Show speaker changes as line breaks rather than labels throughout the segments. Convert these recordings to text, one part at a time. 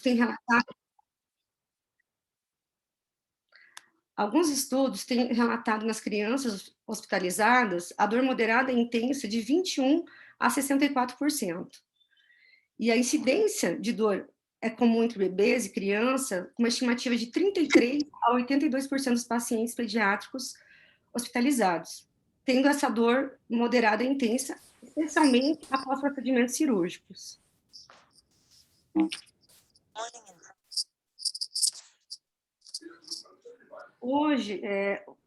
têm relatado, alguns estudos têm relatado nas crianças hospitalizadas a dor moderada e intensa de 21 a 64%. E a incidência de dor é comum entre bebês e crianças, com uma estimativa de 33 a 82% dos pacientes pediátricos hospitalizados, tendo essa dor moderada e intensa, especialmente após procedimentos cirúrgicos. Hoje,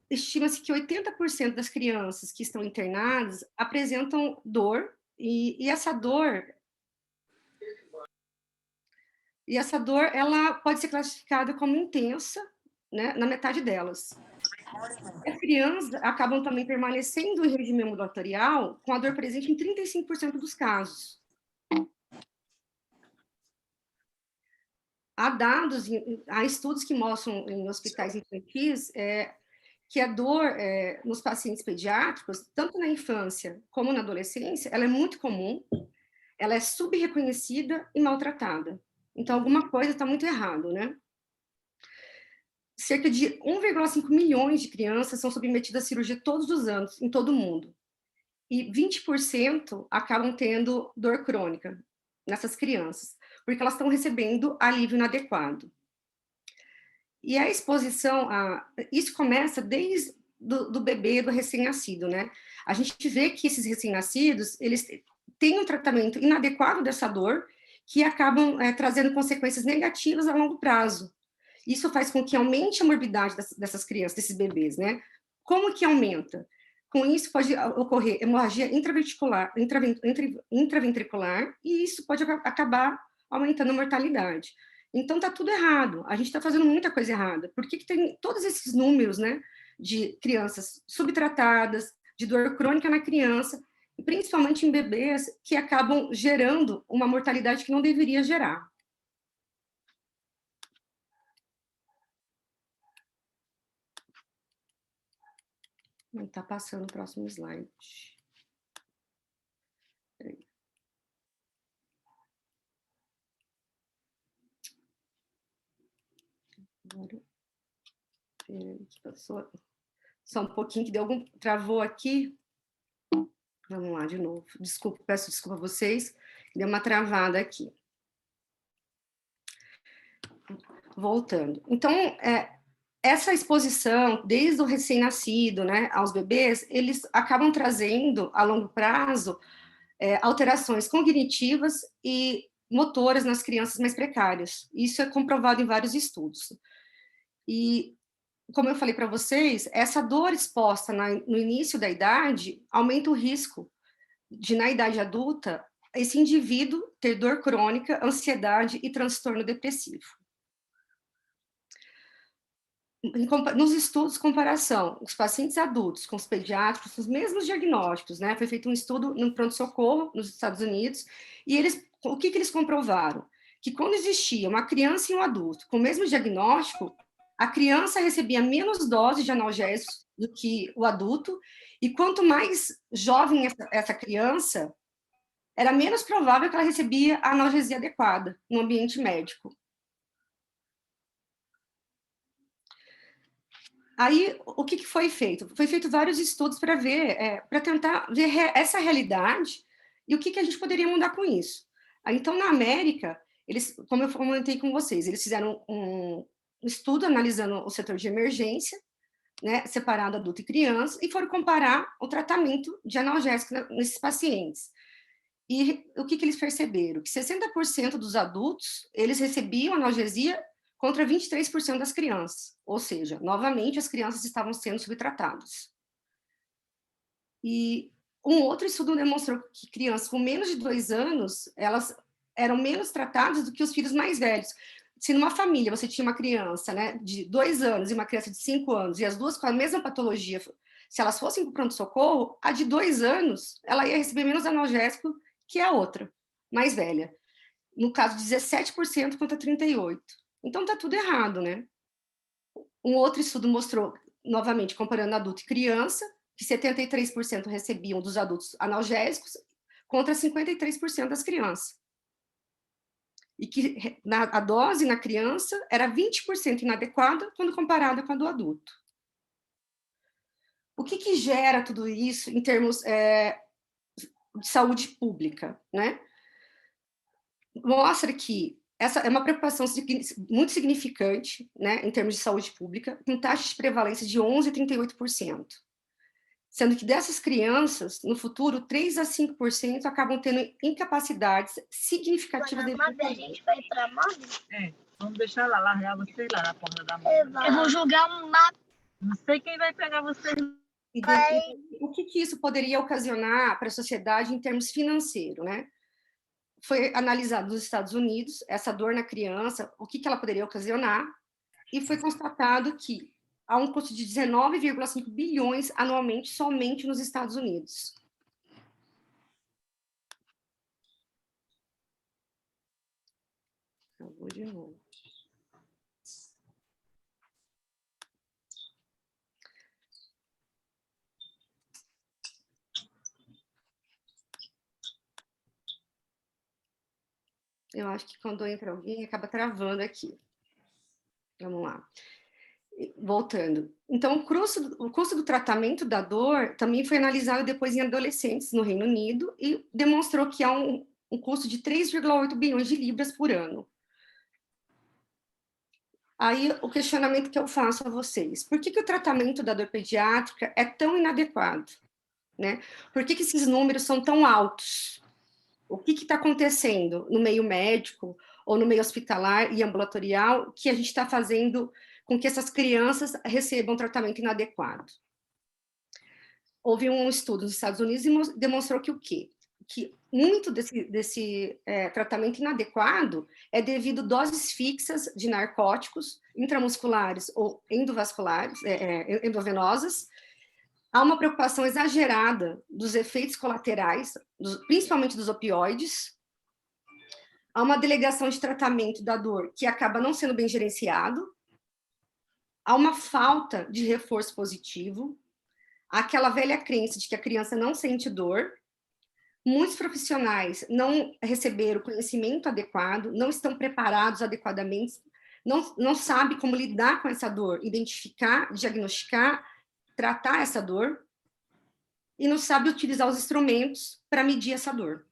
estima-se que 80% das crianças que estão internadas apresentam dor, e essa dor ela pode ser classificada como intensa, né, na metade delas. As crianças acabam também permanecendo em regime ambulatorial com a dor presente em 35% dos casos. Há estudos que mostram em hospitais infantis que a dor nos pacientes pediátricos, tanto na infância como na adolescência, ela é muito comum, ela é subreconhecida e maltratada. Então, alguma coisa está muito errado, né? Cerca de 1,5 milhões de crianças são submetidas à cirurgia todos os anos, em todo o mundo. E 20% acabam tendo dor crônica nessas crianças, porque elas estão recebendo alívio inadequado. E a exposição, isso começa desde do bebê, do recém-nascido, né? A gente vê que esses recém-nascidos, eles têm um tratamento inadequado dessa dor, que acabam trazendo consequências negativas a longo prazo. Isso faz com que aumente a morbidade dessas crianças, desses bebês, né? Como que aumenta? Com isso pode ocorrer hemorragia intraventricular, e isso pode acabar aumentando a mortalidade. Então tá tudo errado, a gente está fazendo muita coisa errada. Por que tem todos esses números, né, de crianças subtratadas, de dor crônica na criança, e principalmente em bebês que acabam gerando uma mortalidade que não deveria gerar? Não está passando o próximo slide. Agora, passou só um pouquinho, que deu algum... Travou aqui. Vamos lá, de novo. Desculpa, peço desculpa a vocês. Deu uma travada aqui. Voltando. Então, essa exposição, desde o recém-nascido, né, aos bebês, eles acabam trazendo, a longo prazo, alterações cognitivas e motoras nas crianças mais precárias. Isso é comprovado em vários estudos. E, como eu falei para vocês, essa dor exposta no início da idade aumenta o risco de, na idade adulta, esse indivíduo ter dor crônica, ansiedade e transtorno depressivo. Nos estudos de comparação, os pacientes adultos com os pediátricos, os mesmos diagnósticos, né? Foi feito um estudo no pronto-socorro nos Estados Unidos, e o que eles comprovaram? Que quando existia uma criança e um adulto com o mesmo diagnóstico, a criança recebia menos doses de analgésicos do que o adulto, e quanto mais jovem essa criança, era menos provável que ela recebia a analgesia adequada no ambiente médico. Aí, o que foi feito? Foi feito vários estudos para ver, para tentar ver essa realidade e o que a gente poderia mudar com isso. Então, na América, eles, como eu comentei com vocês, eles fizeram um estudo analisando o setor de emergência, né, separado adulto e criança, e foram comparar o tratamento de analgésico nesses pacientes. E o que eles perceberam? Que 60% dos adultos, eles recebiam analgesia contra 23% das crianças. Ou seja, novamente, as crianças estavam sendo subtratadas. E um outro estudo demonstrou que crianças com menos de 2 anos, elas eram menos tratadas do que os filhos mais velhos. Se numa família você tinha uma criança, né, de 2 anos e uma criança de 5 anos, e as duas com a mesma patologia, se elas fossem para o pronto-socorro, a de 2 anos, ela ia receber menos analgésico que a outra, mais velha. No caso, 17% contra 38%. Então, tá tudo errado, né? Um outro estudo mostrou, novamente, comparando adulto e criança, que 73% recebiam dos adultos analgésicos contra 53% das crianças. e que a dose na criança era 20% inadequada quando comparada com a do adulto. O que gera tudo isso em termos de saúde pública, né? Mostra que essa é uma preocupação muito significante, né, em termos de saúde pública, com taxa de prevalência de 11% a 38%. Sendo que dessas crianças, no futuro, 3% a 5% acabam tendo incapacidades significativas.
A gente vai para a moda? Vamos deixar ela largar você lá na porta da moda. Eu vou jogar uma... Não sei quem vai pegar você.
O que isso poderia ocasionar para a sociedade em termos financeiros, né? Foi analisado nos Estados Unidos essa dor na criança, o que ela poderia ocasionar, e foi constatado que há um custo de 19,5 bilhões anualmente somente nos Estados Unidos. Eu vou de novo. Eu acho que quando entra alguém, acaba travando aqui. Vamos lá. Voltando. Então, o custo do tratamento da dor também foi analisado depois em adolescentes no Reino Unido e demonstrou que há um custo de 3,8 bilhões de libras por ano. Aí, o questionamento que eu faço a vocês. Por que o tratamento da dor pediátrica é tão inadequado? Né? Por que esses números são tão altos? O que está acontecendo no meio médico ou no meio hospitalar e ambulatorial que a gente está fazendo com que essas crianças recebam tratamento inadequado? Houve um estudo nos Estados Unidos e demonstrou que o quê? Que muito desse tratamento inadequado é devido a doses fixas de narcóticos intramusculares ou endovasculares, endovenosas. Há uma preocupação exagerada dos efeitos colaterais, principalmente dos opioides. Há uma delegação de tratamento da dor que acaba não sendo bem gerenciado. Há uma falta de reforço positivo. Há aquela velha crença de que a criança não sente dor. Muitos profissionais não receberam o conhecimento adequado, não estão preparados adequadamente, não sabem como lidar com essa dor, identificar, diagnosticar, tratar essa dor, e não sabe utilizar os instrumentos para medir essa dor.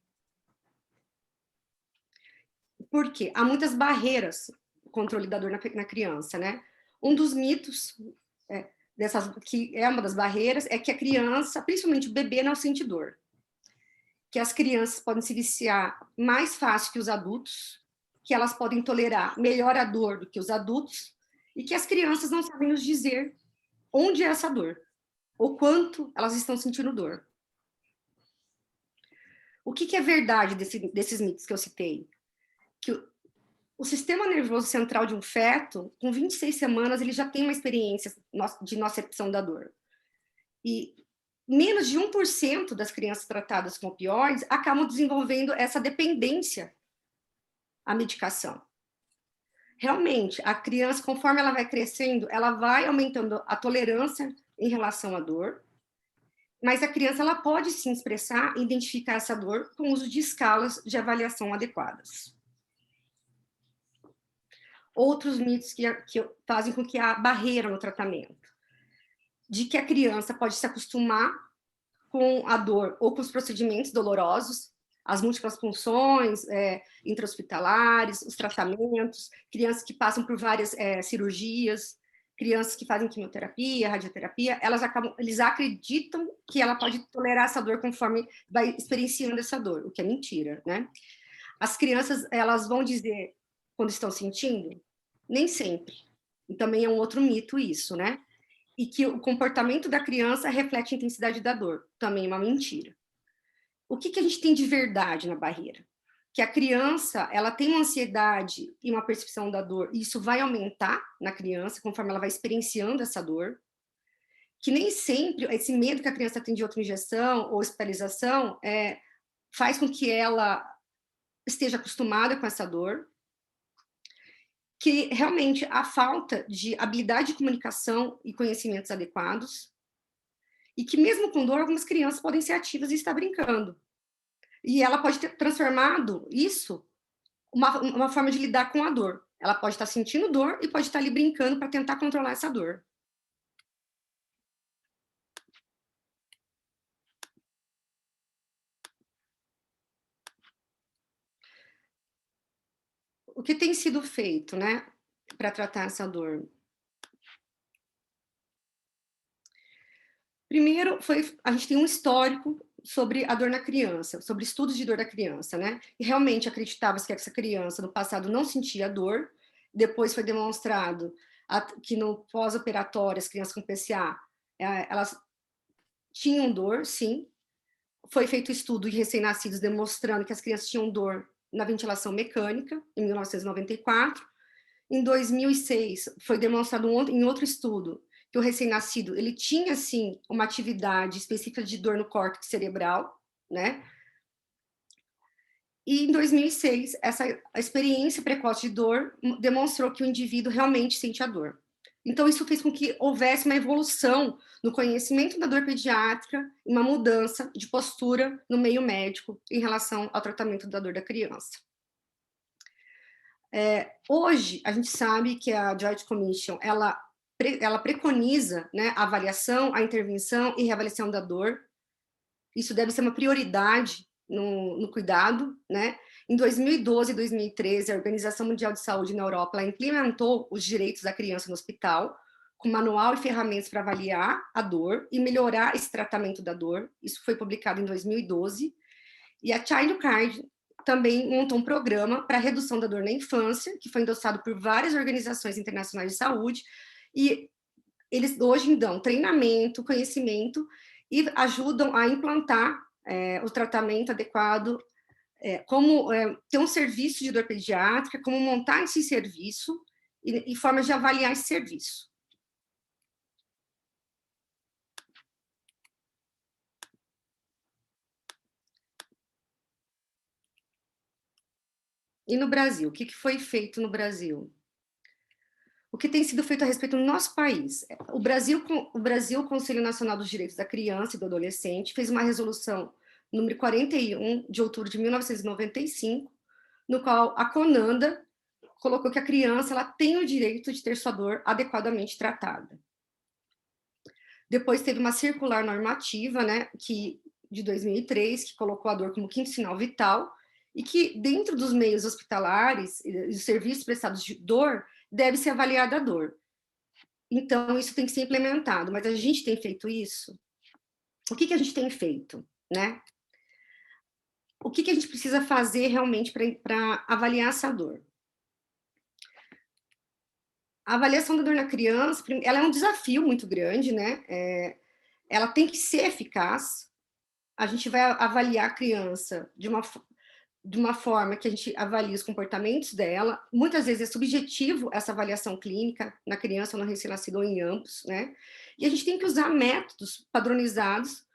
Por quê? Há muitas barreiras no controle da dor na criança, né? Um dos mitos, que é uma das barreiras, é que a criança, principalmente o bebê, não sente dor. Que as crianças podem se viciar mais fácil que os adultos, que elas podem tolerar melhor a dor do que os adultos, e que as crianças não sabem nos dizer onde é essa dor, ou quanto elas estão sentindo dor. O que é verdade desses mitos que eu citei? Que o sistema nervoso central de um feto, com 26 semanas, ele já tem uma experiência de nocepção da dor. E menos de 1% das crianças tratadas com opioides acabam desenvolvendo essa dependência à medicação. Realmente, a criança, conforme ela vai crescendo, ela vai aumentando a tolerância em relação à dor, mas a criança ela pode sim expressar e identificar essa dor com o uso de escalas de avaliação adequadas. Outros mitos que fazem com que há barreira no tratamento. De que a criança pode se acostumar com a dor ou com os procedimentos dolorosos, as múltiplas punções intra-hospitalares, os tratamentos, crianças que passam por várias cirurgias, crianças que fazem quimioterapia, radioterapia, eles acreditam que ela pode tolerar essa dor conforme vai experienciando essa dor, o que é mentira, né? As crianças, elas vão dizer quando estão sentindo? Nem sempre. E também é um outro mito isso, né? E que o comportamento da criança reflete a intensidade da dor. Também é uma mentira. O que a gente tem de verdade na barreira? Que a criança, ela tem uma ansiedade e uma percepção da dor, e isso vai aumentar na criança conforme ela vai experienciando essa dor. Que nem sempre esse medo que a criança tem de outra injeção ou hospitalização faz com que ela esteja acostumada com essa dor. Que realmente a falta de habilidade de comunicação e conhecimentos adequados, e que mesmo com dor, algumas crianças podem ser ativas e estar brincando. E ela pode ter transformado isso uma forma de lidar com a dor. Ela pode estar sentindo dor e pode estar ali brincando para tentar controlar essa dor. O que tem sido feito, né, para tratar essa dor? Primeiro, a gente tem um histórico sobre a dor na criança, sobre estudos de dor da criança, né? E realmente acreditava-se que essa criança no passado não sentia dor, depois foi demonstrado que no pós-operatório, as crianças com PCA, elas tinham dor, sim. Foi feito estudo em recém-nascidos demonstrando que as crianças tinham dor na ventilação mecânica, em 1994. Em 2006, foi demonstrado em outro estudo que o recém-nascido ele tinha sim uma atividade específica de dor no córtex cerebral, né? E em 2006, essa experiência precoce de dor demonstrou que o indivíduo realmente sente a dor. Então, isso fez com que houvesse uma evolução no conhecimento da dor pediátrica, uma mudança de postura no meio médico em relação ao tratamento da dor da criança. Hoje, a gente sabe que a Joint Commission, ela preconiza, né, a avaliação, a intervenção e reavaliação da dor. Isso deve ser uma prioridade no cuidado, né? Em 2012 e 2013, a Organização Mundial de Saúde na Europa ela implementou os direitos da criança no hospital, com manual e ferramentas para avaliar a dor e melhorar esse tratamento da dor. Isso foi publicado em 2012. E a Child Card também montou um programa para redução da dor na infância, que foi endossado por várias organizações internacionais de saúde, e eles hoje dão treinamento, conhecimento e ajudam a implantar o tratamento adequado, como ter um serviço de dor pediátrica, como montar esse serviço e formas de avaliar esse serviço. E no Brasil, o que foi feito no Brasil? O que tem sido feito a respeito no nosso país? O Brasil, o Conselho Nacional dos Direitos da Criança e do Adolescente, fez uma resolução número 41, de outubro de 1995, no qual a CONANDA colocou que a criança ela tem o direito de ter sua dor adequadamente tratada. Depois teve uma circular normativa, né, de 2003, que colocou a dor como quinto sinal vital, e que dentro dos meios hospitalares e dos serviços prestados de dor, deve ser avaliada a dor. Então, isso tem que ser implementado, mas a gente tem feito isso? O que a gente tem feito, né? O que a gente precisa fazer realmente para avaliar essa dor? A avaliação da dor na criança, ela é um desafio muito grande, né? Ela tem que ser eficaz. A gente vai avaliar a criança de uma forma que a gente avalia os comportamentos dela. Muitas vezes é subjetivo essa avaliação clínica na criança, no recém-nascido ou em ambos, né? E a gente tem que usar métodos padronizados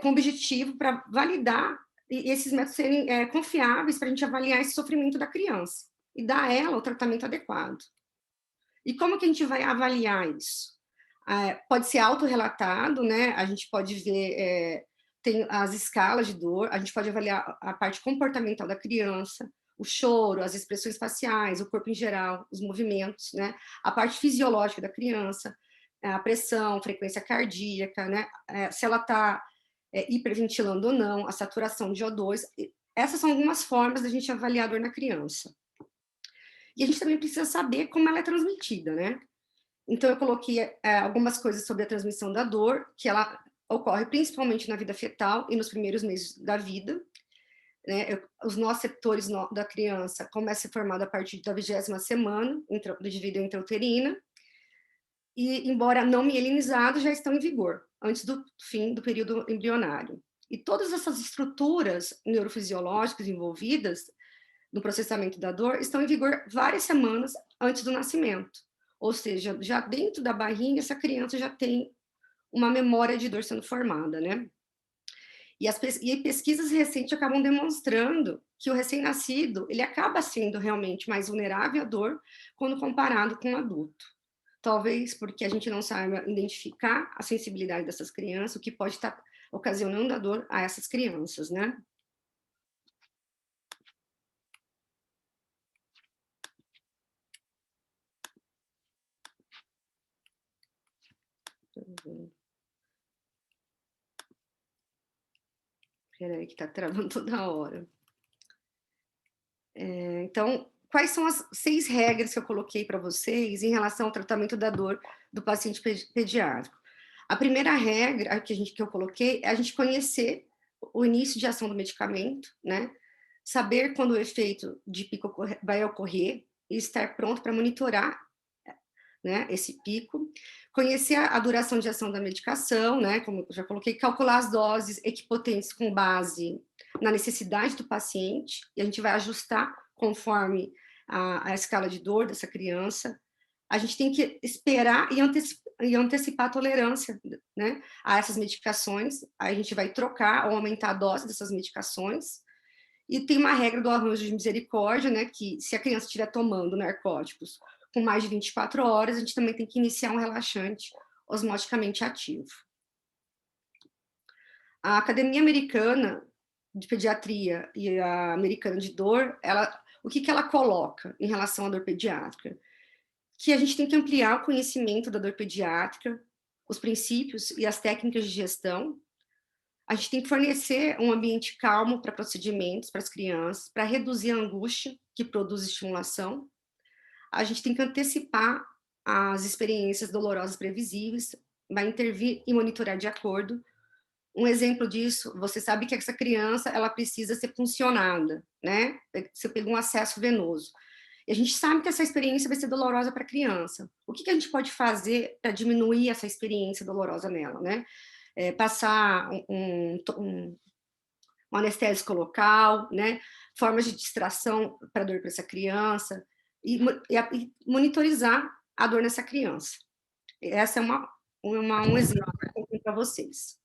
com objetivo para validar e esses métodos serem confiáveis para a gente avaliar esse sofrimento da criança e dar a ela o tratamento adequado. E como que a gente vai avaliar isso? Pode ser autorrelatado, né? A gente pode ver, tem as escalas de dor, a gente pode avaliar a parte comportamental da criança, o choro, as expressões faciais, o corpo em geral, os movimentos, né? A parte fisiológica da criança, a pressão, frequência cardíaca, né? Se ela está hiperventilando ou não, a saturação de O2. Essas são algumas formas da gente avaliar a dor na criança. E a gente também precisa saber como ela é transmitida, né? Então, eu coloquei algumas coisas sobre a transmissão da dor, que ela ocorre principalmente na vida fetal e nos primeiros meses da vida. Né? Os nossos receptores da criança começam a ser formados a partir da 20ª semana, de vida intrauterina, e, embora não mielinizados, já estão em vigor, antes do fim do período embrionário. E todas essas estruturas neurofisiológicas envolvidas no processamento da dor estão em vigor várias semanas antes do nascimento. Ou seja, já dentro da barriga, essa criança já tem uma memória de dor sendo formada, né? E pesquisas recentes acabam demonstrando que o recém-nascido, ele acaba sendo realmente mais vulnerável à dor quando comparado com o adulto. Talvez porque a gente não saiba identificar a sensibilidade dessas crianças, o que pode estar ocasionando a dor a essas crianças, né? Peraí, que tá travando toda hora. Então, quais são as 6 regras que eu coloquei para vocês em relação ao tratamento da dor do paciente pediátrico? A primeira regra que eu coloquei é a gente conhecer o início de ação do medicamento, né? Saber quando o efeito de pico vai ocorrer e estar pronto para monitorar, né, esse pico. Conhecer a duração de ação da medicação, né? Como eu já coloquei, calcular as doses equipotentes com base na necessidade do paciente, e a gente vai ajustar conforme a escala de dor dessa criança. A gente tem que esperar e antecipar a tolerância, né, a essas medicações. A gente vai trocar ou aumentar a dose dessas medicações. E tem uma regra do arranjo de misericórdia, né, que se a criança estiver tomando narcóticos com mais de 24 horas, a gente também tem que iniciar um relaxante osmoticamente ativo. A Academia Americana de Pediatria e a Americana de Dor, o que ela coloca em relação à dor pediátrica? Que a gente tem que ampliar o conhecimento da dor pediátrica, os princípios e as técnicas de gestão. A gente tem que fornecer um ambiente calmo para procedimentos para as crianças, para reduzir a angústia que produz estimulação. A gente tem que antecipar as experiências dolorosas previsíveis, vai intervir e monitorar de acordo. Um exemplo disso, você sabe que essa criança, ela precisa ser puncionada, né? Você pegou um acesso venoso. E a gente sabe que essa experiência vai ser dolorosa para a criança. O que a gente pode fazer para diminuir essa experiência dolorosa nela, né? Passar um anestésico local, né? Formas de distração para dor para essa criança e monitorizar a dor nessa criança. Essa é um exemplo para vocês.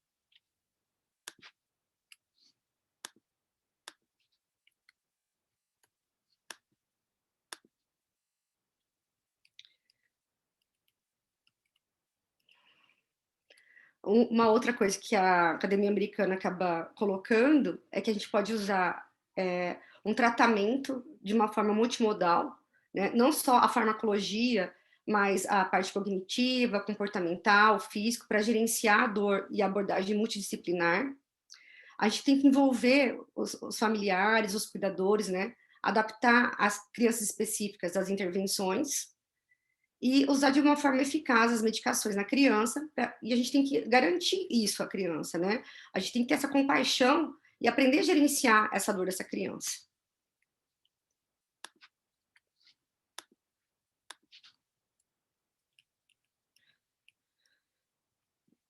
Uma outra coisa que a Academia Americana acaba colocando é que a gente pode usar um tratamento de uma forma multimodal, né? Não só a farmacologia, mas a parte cognitiva, comportamental, físico, para gerenciar a dor e a abordagem multidisciplinar. A gente tem que envolver os familiares, os cuidadores, né? Adaptar as crianças específicas às intervenções e usar de uma forma eficaz as medicações na criança, e a gente tem que garantir isso à criança, né? A gente tem que ter essa compaixão e aprender a gerenciar essa dor dessa criança.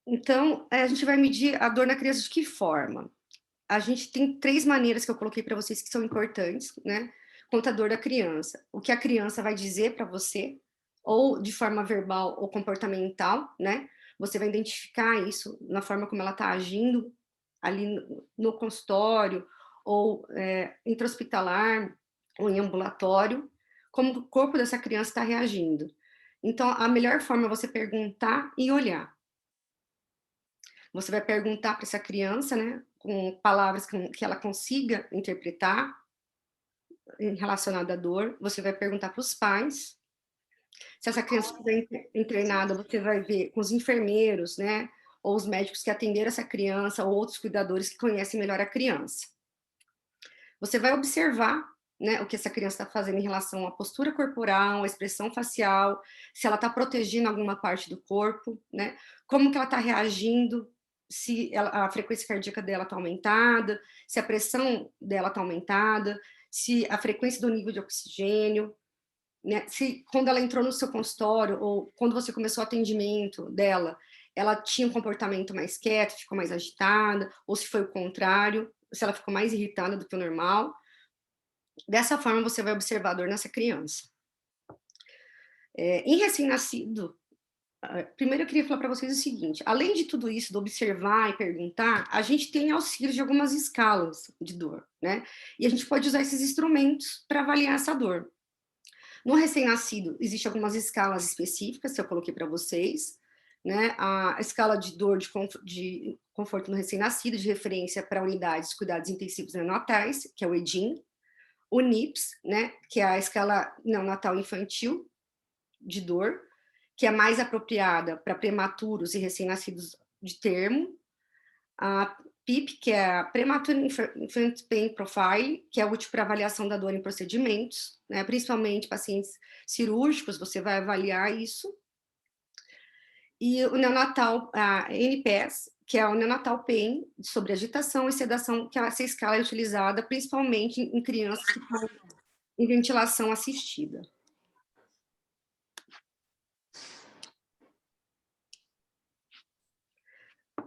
Então, a gente vai medir a dor na criança de que forma? A gente tem 3 maneiras que eu coloquei para vocês que são importantes, né? Quanto à dor da criança. O que a criança vai dizer para você, ou de forma verbal ou comportamental, né? Você vai identificar isso na forma como ela está agindo ali no consultório, ou intra-hospitalar, ou em ambulatório, como o corpo dessa criança está reagindo. Então, a melhor forma é você perguntar e olhar. Você vai perguntar para essa criança, né, com palavras que ela consiga interpretar relacionada à dor. Você vai perguntar para os pais. Se essa criança estiver internada, você vai ver com os enfermeiros, né, ou os médicos que atenderam essa criança, ou outros cuidadores que conhecem melhor a criança. Você vai observar, né, o que essa criança está fazendo em relação à postura corporal, à expressão facial, se ela está protegendo alguma parte do corpo, né, como que ela está reagindo, se a frequência cardíaca dela está aumentada, se a pressão dela está aumentada, se a frequência do nível de oxigênio, né, se quando ela entrou no seu consultório, ou quando você começou o atendimento dela, ela tinha um comportamento mais quieto, ficou mais agitada, ou se foi o contrário, se ela ficou mais irritada do que o normal. Dessa forma, você vai observar a dor nessa criança. Em recém-nascido, primeiro eu queria falar para vocês o seguinte: além de tudo isso, de observar e perguntar, a gente tem auxílio de algumas escalas de dor, né? E a gente pode usar esses instrumentos para avaliar essa dor. No recém-nascido, existem algumas escalas específicas que eu coloquei para vocês, né? A escala de dor de conforto no recém-nascido, de referência para unidades de cuidados intensivos neonatais, que é o EDIN, o NIPS, né? Que é a escala neonatal infantil de dor, que é mais apropriada para prematuros e recém-nascidos de termo. A PIP, que é a Premature Infant Pain Profile, que é útil para avaliação da dor em procedimentos, né, principalmente pacientes cirúrgicos, você vai avaliar isso. E o neonatal, a NPS, que é o neonatal pain, sobre agitação e sedação, que essa escala é utilizada principalmente em crianças que estão em ventilação assistida.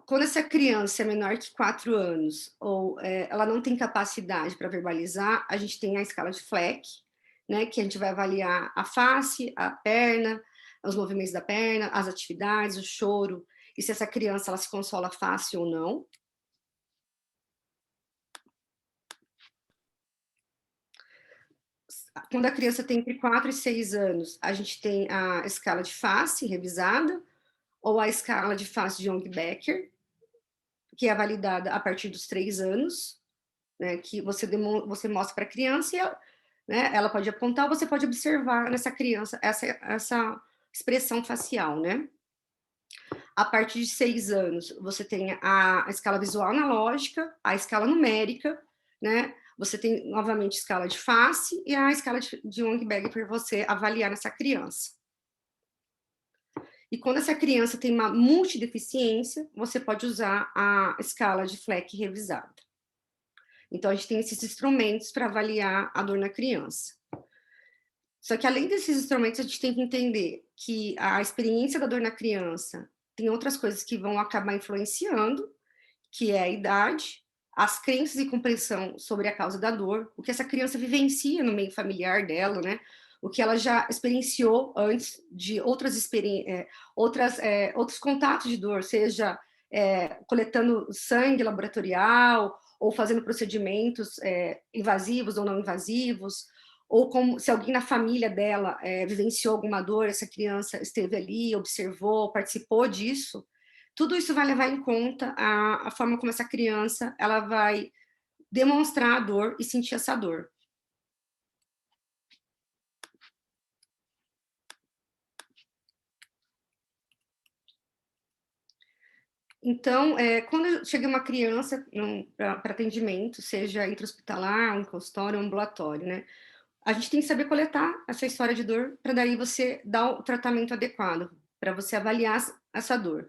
Quando essa criança é menor que 4 anos, ou ela não tem capacidade para verbalizar, a gente tem a escala de Fleck, né, que a gente vai avaliar a face, a perna, os movimentos da perna, as atividades, o choro, e se essa criança ela se consola fácil ou não. Quando a criança tem entre 4 e 6 anos, a gente tem a escala de face revisada, ou a escala de face de Young-Becker, que é validada a partir dos 3 anos, né, que você mostra para a criança e ela pode apontar, ou você pode observar nessa criança essa expressão facial, né? A partir de 6 anos, você tem a escala visual analógica, a escala numérica, né? Você tem, novamente, a escala de face e a escala de Young-Becker para você avaliar nessa criança. E quando essa criança tem uma multideficiência, você pode usar a escala de Fleck revisada. Então, a gente tem esses instrumentos para avaliar a dor na criança. Só que, além desses instrumentos, a gente tem que entender que a experiência da dor na criança tem outras coisas que vão acabar influenciando, que é a idade, as crenças e compreensão sobre a causa da dor, o que essa criança vivencia no meio familiar dela, né? O que ela já experienciou antes de outros contatos de dor, seja coletando sangue laboratorial, ou fazendo procedimentos invasivos ou não invasivos, ou como se alguém na família dela vivenciou alguma dor, essa criança esteve ali, observou, participou disso. Tudo isso vai levar em conta a forma como essa criança ela vai demonstrar a dor e sentir essa dor. Então, quando chega uma criança para atendimento, seja intra-hospitalar, um consultório, um ambulatório, né? A gente tem que saber coletar essa história de dor para daí você dar o tratamento adequado, para você avaliar essa dor.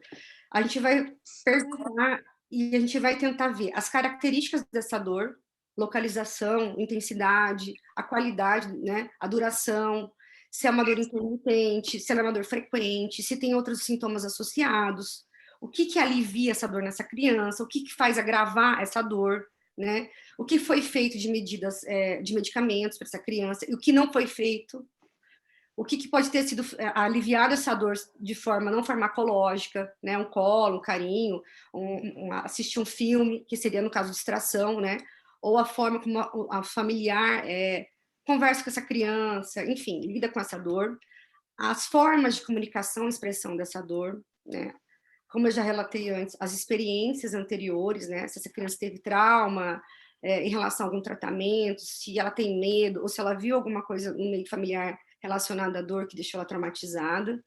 A gente vai perguntar e a gente vai tentar ver as características dessa dor, localização, intensidade, a qualidade, né, a duração, se é uma dor intermitente, se ela é uma dor frequente, se tem outros sintomas associados, o que alivia essa dor nessa criança, o que faz agravar essa dor, né? O que foi feito de medidas, de medicamentos para essa criança, e o que não foi feito, o que pode ter sido aliviado essa dor de forma não farmacológica, né? Um colo, um carinho, assistir um filme, que seria no caso de distração, né? Ou a forma como a familiar conversa com essa criança, enfim, lida com essa dor, as formas de comunicação e expressão dessa dor, né? Como eu já relatei antes, as experiências anteriores, né? Se essa criança teve trauma em relação a algum tratamento, se ela tem medo, ou se ela viu alguma coisa no meio familiar relacionada à dor que deixou ela traumatizada.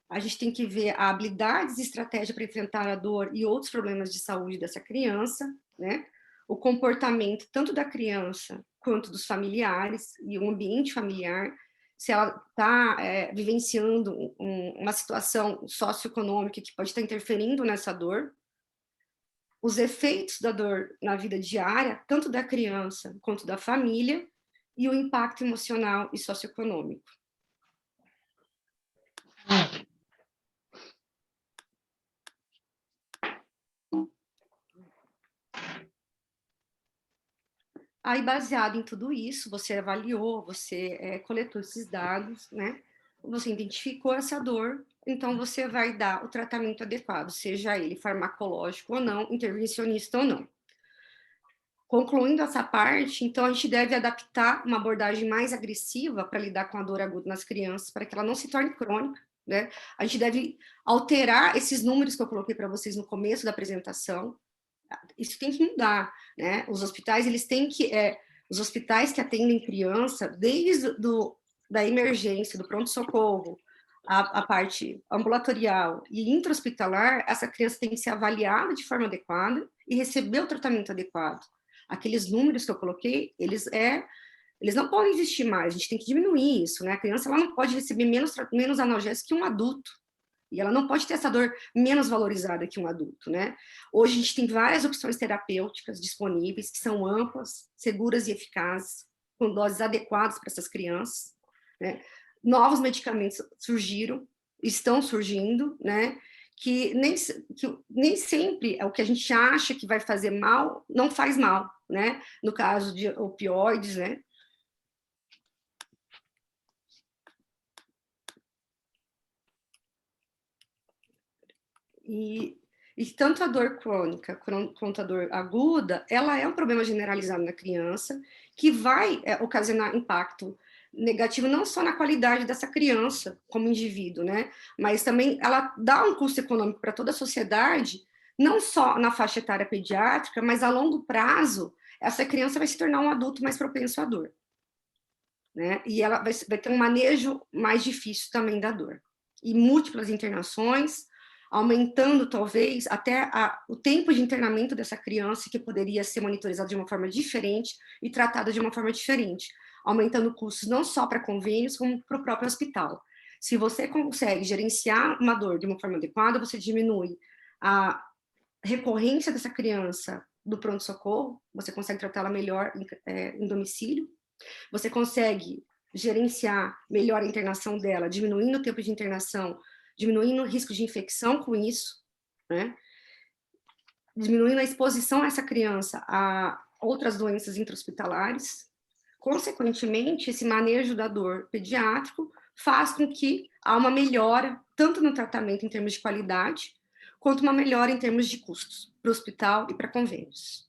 A gente tem que ver a habilidades e estratégia para enfrentar a dor e outros problemas de saúde dessa criança, né? O comportamento tanto da criança quanto dos familiares e o ambiente familiar, se ela está vivenciando uma situação socioeconômica que pode estar interferindo nessa dor, os efeitos da dor na vida diária, tanto da criança quanto da família, e o impacto emocional e socioeconômico. Aí, baseado em tudo isso, você avaliou, você coletou esses dados, né? Você identificou essa dor, então você vai dar o tratamento adequado, seja ele farmacológico ou não, intervencionista ou não. Concluindo essa parte, então a gente deve adaptar uma abordagem mais agressiva para lidar com a dor aguda nas crianças, para que ela não se torne crônica, né? A gente deve alterar esses números que eu coloquei para vocês no começo da apresentação. Isso tem que mudar, né? Os hospitais, eles têm que... os hospitais que atendem criança, desde da emergência, do pronto-socorro, a parte ambulatorial e intra-hospitalar, essa criança tem que ser avaliada de forma adequada e receber o tratamento adequado. Aqueles números que eu coloquei, eles não podem existir mais, a gente tem que diminuir isso, né? A criança ela não pode receber menos analgésico que um adulto. E ela não pode ter essa dor menos valorizada que um adulto, né? Hoje a gente tem várias opções terapêuticas disponíveis, que são amplas, seguras e eficazes, com doses adequadas para essas crianças, né? Novos medicamentos surgiram, estão surgindo, né? Que nem sempre é o que a gente acha que vai fazer mal, não faz mal, né? No caso de opioides, né? E tanto a dor crônica quanto a dor aguda, ela é um problema generalizado na criança, que vai ocasionar impacto negativo não só na qualidade dessa criança como indivíduo, né? Mas também ela dá um custo econômico para toda a sociedade, não só na faixa etária pediátrica, mas a longo prazo, essa criança vai se tornar um adulto mais propenso à dor, né? E ela vai ter um manejo mais difícil também da dor. E múltiplas internações, aumentando talvez até o tempo de internamento dessa criança, que poderia ser monitorizado de uma forma diferente e tratada de uma forma diferente, aumentando custos não só para convênios, como para o próprio hospital. Se você consegue gerenciar uma dor de uma forma adequada, você diminui a recorrência dessa criança do pronto-socorro, você consegue tratá-la melhor em domicílio, você consegue gerenciar melhor a internação dela, diminuindo o tempo de internação, diminuindo o risco de infecção com isso, né? Diminuindo a exposição dessa criança a outras doenças intra-hospitalares. Consequentemente, esse manejo da dor pediátrico faz com que há uma melhora, tanto no tratamento em termos de qualidade, quanto uma melhora em termos de custos para o hospital e para convênios.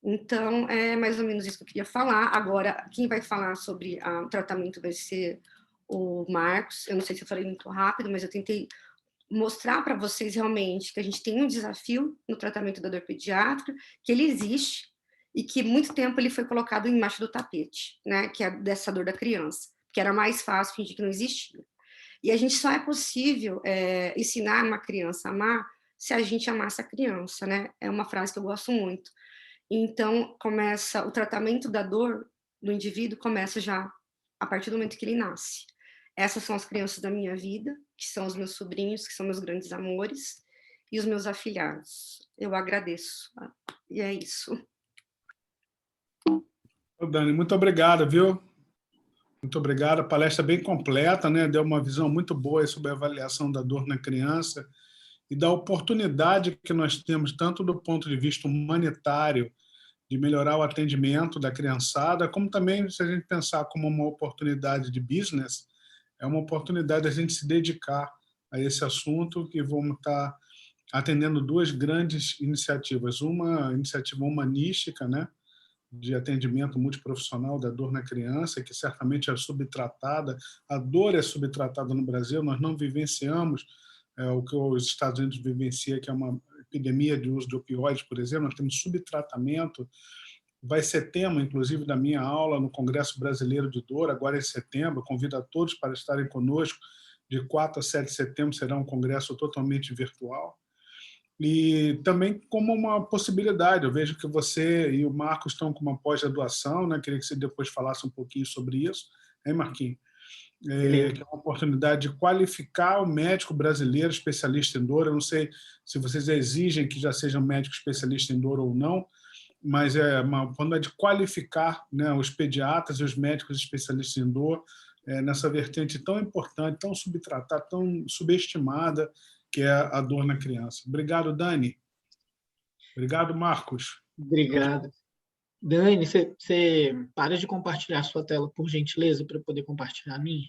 Então, é mais ou menos isso que eu queria falar. Agora, quem vai falar sobre o tratamento vai ser o Marcos. Eu não sei se eu falei muito rápido, mas eu tentei mostrar para vocês realmente que a gente tem um desafio no tratamento da dor pediátrica, que ele existe e que muito tempo ele foi colocado embaixo do tapete, né? Que é dessa dor da criança, que era mais fácil fingir que não existia. E a gente só é possível ensinar uma criança a amar se a gente amar essa criança, né? É uma frase que eu gosto muito. Então, começa o tratamento da dor do indivíduo começa já a partir do momento que ele nasce. Essas são as crianças da minha vida, que são os meus sobrinhos, que são meus grandes amores, e os meus afilhados. Eu agradeço. E é isso.
Dani, muito obrigado, viu? Muito obrigado. A palestra bem completa, né? Deu uma visão muito boa sobre a avaliação da dor na criança e da oportunidade que nós temos, tanto do ponto de vista humanitário, de melhorar o atendimento da criançada, como também, se a gente pensar como uma oportunidade de business, é uma oportunidade a gente se dedicar a esse assunto, que vamos estar atendendo duas grandes iniciativas. Uma iniciativa humanística, né, de atendimento multiprofissional da dor na criança, que certamente é subtratada. A dor é subtratada no Brasil, nós não vivenciamos o que os Estados Unidos vivencia, que é uma epidemia de uso de opioides, por exemplo. Nós temos subtratamento. Vai ser tema, inclusive, da minha aula no Congresso Brasileiro de Dor, agora em setembro. Convido a todos para estarem conosco. De 4 a 7 de setembro será um congresso totalmente virtual. E também como uma possibilidade, eu vejo que você e o Marcos estão com uma pós-graduação, né? Queria que você depois falasse um pouquinho sobre isso, hein, Marquinhos? Que é uma oportunidade de qualificar o médico brasileiro especialista em dor. Eu não sei se vocês exigem que já seja um médico especialista em dor ou não, mas é uma oportunidade de qualificar, né, os pediatras e os médicos especialistas em dor nessa vertente tão importante, tão subtratada, tão subestimada, que é a dor na criança. Obrigado, Dani. Obrigado, Marcos.
Obrigado. Dani, você para de compartilhar sua tela, por gentileza, para eu poder compartilhar a minha?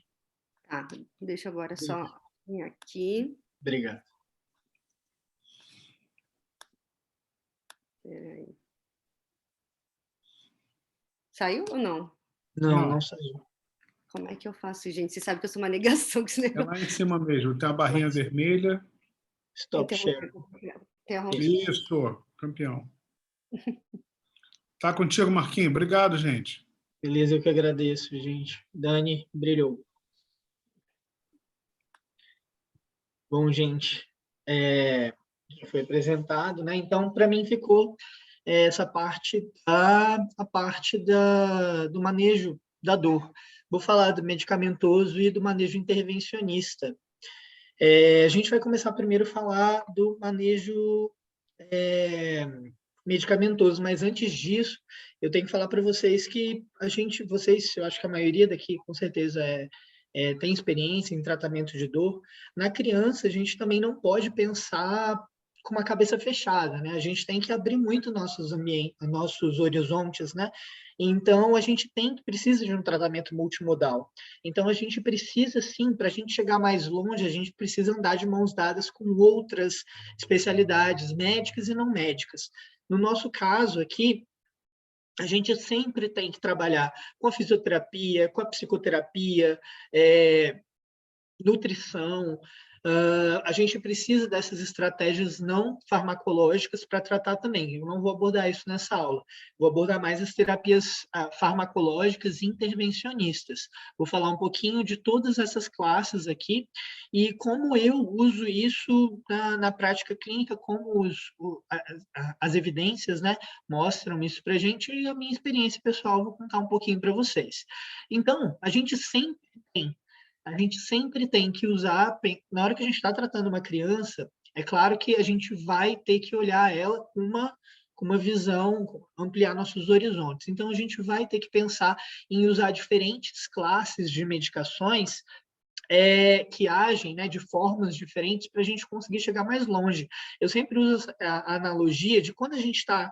Tá, deixa agora só vir aqui.
Obrigado.
Peraí. Saiu ou não?
Não saiu.
Como é que eu faço, gente? Você sabe que eu sou uma negação com esse negócio.
É lá em cima mesmo, tem a barrinha vermelha.
Stop share.
Isso, campeão. Tá contigo, Marquinhos. Obrigado, gente.
Beleza, eu que agradeço, gente. Dani, brilhou. Bom, gente, já foi apresentado, né? Então, para mim, ficou essa parte, a parte do manejo da dor. Vou falar do medicamentoso e do manejo intervencionista. A gente vai começar primeiro a falar do manejo medicamentoso, mas antes disso, eu tenho que falar para vocês que vocês, eu acho que a maioria daqui, com certeza, tem experiência em tratamento de dor. Na criança, a gente também não pode pensar com uma cabeça fechada, né? A gente tem que abrir muito nossos horizontes, né? Então, a gente precisa de um tratamento multimodal. Então, a gente precisa, sim, para a gente chegar mais longe, a gente precisa andar de mãos dadas com outras especialidades médicas e não médicas. No nosso caso aqui, a gente sempre tem que trabalhar com a fisioterapia, com a psicoterapia, nutrição. A gente precisa dessas estratégias não farmacológicas para tratar também. Eu não vou abordar isso nessa aula. Vou abordar mais as terapias farmacológicas e intervencionistas. Vou falar um pouquinho de todas essas classes aqui e como eu uso isso na prática clínica, como as evidências, né, mostram isso para a gente e a minha experiência pessoal vou contar um pouquinho para vocês. Então, a gente sempre tem que usar, na hora que a gente está tratando uma criança, é claro que a gente vai ter que olhar ela com uma visão, ampliar nossos horizontes. Então, a gente vai ter que pensar em usar diferentes classes de medicações que agem, né, de formas diferentes para a gente conseguir chegar mais longe. Eu sempre uso a analogia de quando a gente está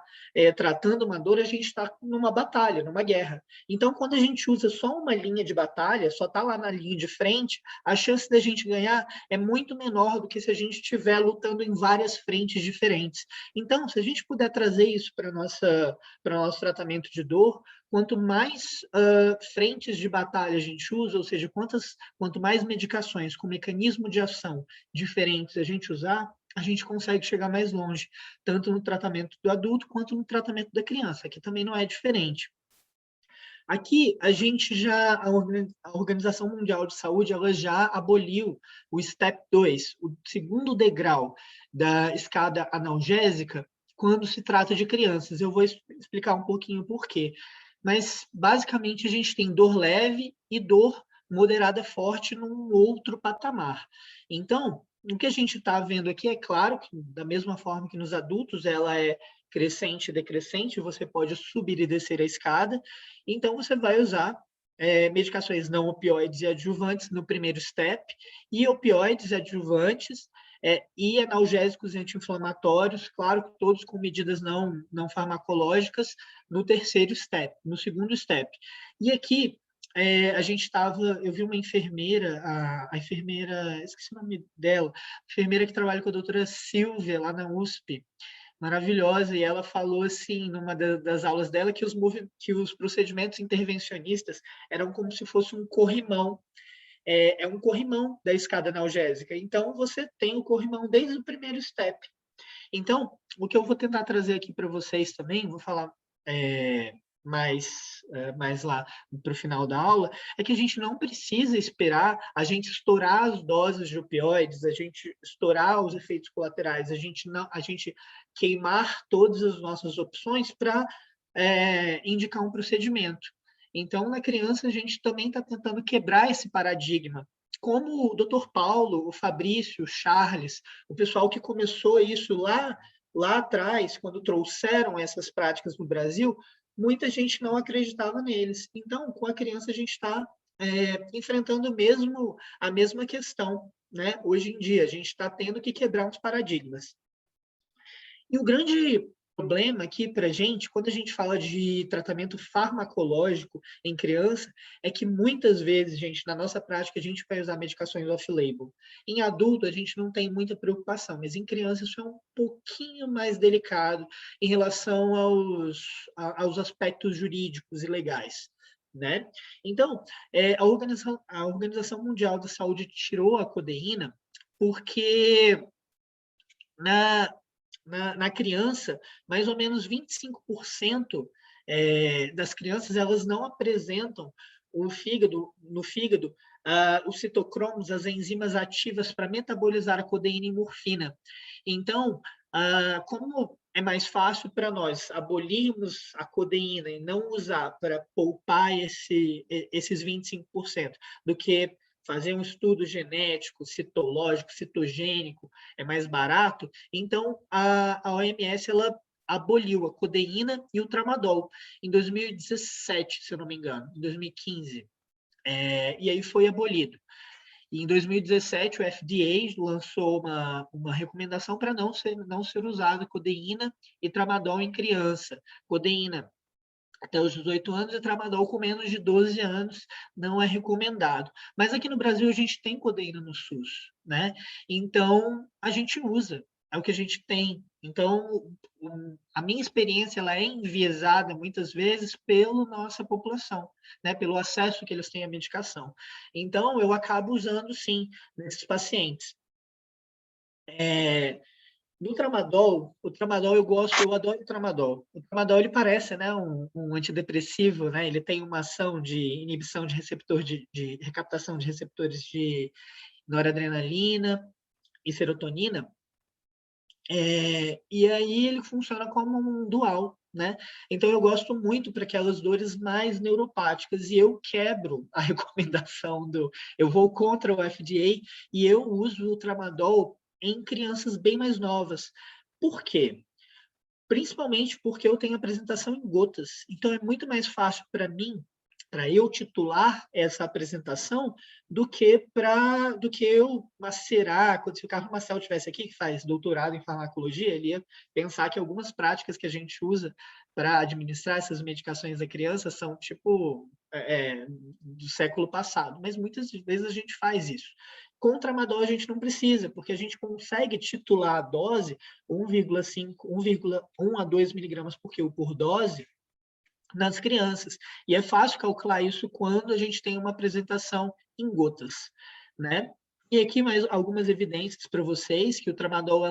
tratando uma dor, a gente está numa batalha, numa guerra. Então, quando a gente usa só uma linha de batalha, só está lá na linha de frente, a chance da gente ganhar é muito menor do que se a gente estiver lutando em várias frentes diferentes. Então, se a gente puder trazer isso para o nosso tratamento de dor, quanto mais frentes de batalha a gente usa, ou seja, quanto mais medicações com mecanismo de ação diferentes a gente usar, a gente consegue chegar mais longe, tanto no tratamento do adulto quanto no tratamento da criança. Aqui também não é diferente. Aqui, a Organização Mundial de Saúde, ela já aboliu o STEP 2, o segundo degrau da escada analgésica, quando se trata de crianças. Eu vou explicar um pouquinho por quê. Mas, basicamente, a gente tem dor leve e dor moderada forte num outro patamar. Então, o que a gente está vendo aqui é claro que, da mesma forma que nos adultos, ela é crescente e decrescente, você pode subir e descer a escada, então você vai usar medicações não opioides e adjuvantes no primeiro step, e opioides adjuvantes e analgésicos anti-inflamatórios, claro que todos com medidas não farmacológicas, no terceiro step, no segundo step. E aqui, eu vi uma enfermeira, a enfermeira, esqueci o nome dela, enfermeira que trabalha com a doutora Silvia, lá na USP, maravilhosa, e ela falou assim, numa das aulas dela, que os procedimentos intervencionistas eram como se fosse um corrimão, um corrimão da escada analgésica. Então, você tem o corrimão desde o primeiro step. Então, o que eu vou tentar trazer aqui para vocês também, vou falar mais lá para o final da aula, é que a gente não precisa esperar a gente estourar as doses de opioides, a gente estourar os efeitos colaterais, a gente queimar todas as nossas opções para indicar um procedimento. Então, na criança, a gente também está tentando quebrar esse paradigma. Como o Dr. Paulo, o Fabrício, o Charles, o pessoal que começou isso lá atrás, quando trouxeram essas práticas no Brasil, muita gente não acreditava neles. Então, com a criança, a gente está enfrentando a mesma questão, né? Hoje em dia, a gente está tendo que quebrar uns paradigmas. E o grande problema aqui para a gente, quando a gente fala de tratamento farmacológico em criança, é que muitas vezes, gente, na nossa prática, a gente vai usar medicações off-label. Em adulto, a gente não tem muita preocupação, mas em criança isso é um pouquinho mais delicado em relação aos aspectos jurídicos e legais. Né? Então, a Organização Mundial da Saúde tirou a codeína porque na criança, mais ou menos 25% das crianças elas não apresentam no fígado os citocromos, as enzimas ativas para metabolizar a codeína e morfina. Então, como é mais fácil para nós abolirmos a codeína e não usar para poupar esses 25%, do que fazer um estudo genético, citológico, citogênico, é mais barato, então a OMS ela aboliu a codeína e o tramadol em 2017, se eu não me engano, em 2015. E aí foi abolido. E em 2017, o FDA lançou uma recomendação para não ser usada codeína e tramadol em criança. Codeína até os 18 anos e tramadol com menos de 12 anos não é recomendado. Mas aqui no Brasil a gente tem codeína no SUS, né? Então a gente usa, é o que a gente tem. Então a minha experiência ela é enviesada muitas vezes pela nossa população, né? Pelo acesso que eles têm à medicação. Então eu acabo usando sim nesses pacientes. No tramadol, o tramadol eu adoro o tramadol. O tramadol ele parece, né, um antidepressivo, né? Ele tem uma ação de inibição de receptor de recaptação de receptores de noradrenalina e serotonina. E aí ele funciona como um dual, né? Então eu gosto muito para aquelas dores mais neuropáticas e eu quebro a recomendação eu vou contra o FDA e eu uso o tramadol em crianças bem mais novas. Por quê? Principalmente porque eu tenho apresentação em gotas. Então é muito mais fácil para mim, para eu titular essa apresentação, do que eu macerar. Quando se o Carlos Marcel estivesse aqui, que faz doutorado em farmacologia, ele ia pensar que algumas práticas que a gente usa para administrar essas medicações da criança são tipo do século passado, mas muitas vezes a gente faz isso. Com o tramadol a gente não precisa, porque a gente consegue titular a dose 1,1 a 2 miligramas por quilo por dose nas crianças. E é fácil calcular isso quando a gente tem uma apresentação em gotas, né? E aqui mais algumas evidências para vocês que o tramadol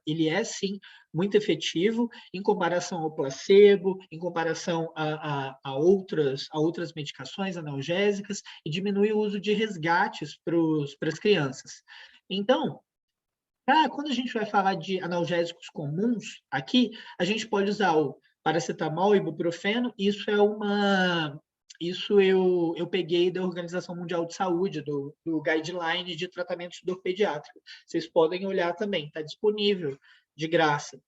ele é sim muito efetivo em comparação ao placebo, em comparação a outras medicações analgésicas e diminui o uso de resgates para as crianças. Então, quando a gente vai falar de analgésicos comuns aqui, a gente pode usar o paracetamol e ibuprofeno. Isso eu peguei da Organização Mundial de Saúde, do Guideline de Tratamento de Dor Pediátrica. Vocês podem olhar também, está disponível de graça.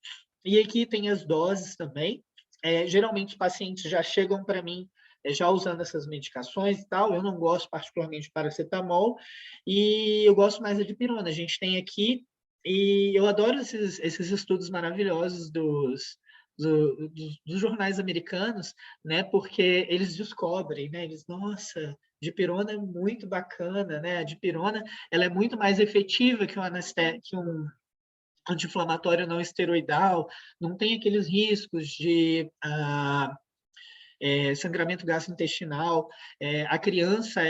E aqui tem as doses também. Geralmente os pacientes já chegam para mim já usando essas medicações e tal. Eu não gosto particularmente de paracetamol e eu gosto mais da dipirona. A gente tem aqui, e eu adoro esses estudos maravilhosos dos jornais americanos, né? Porque eles descobrem, né? Nossa, dipirona é muito bacana, né? A dipirona ela é muito mais efetiva que um anti-inflamatório não esteroidal, não tem aqueles riscos de sangramento gastrointestinal. A criança,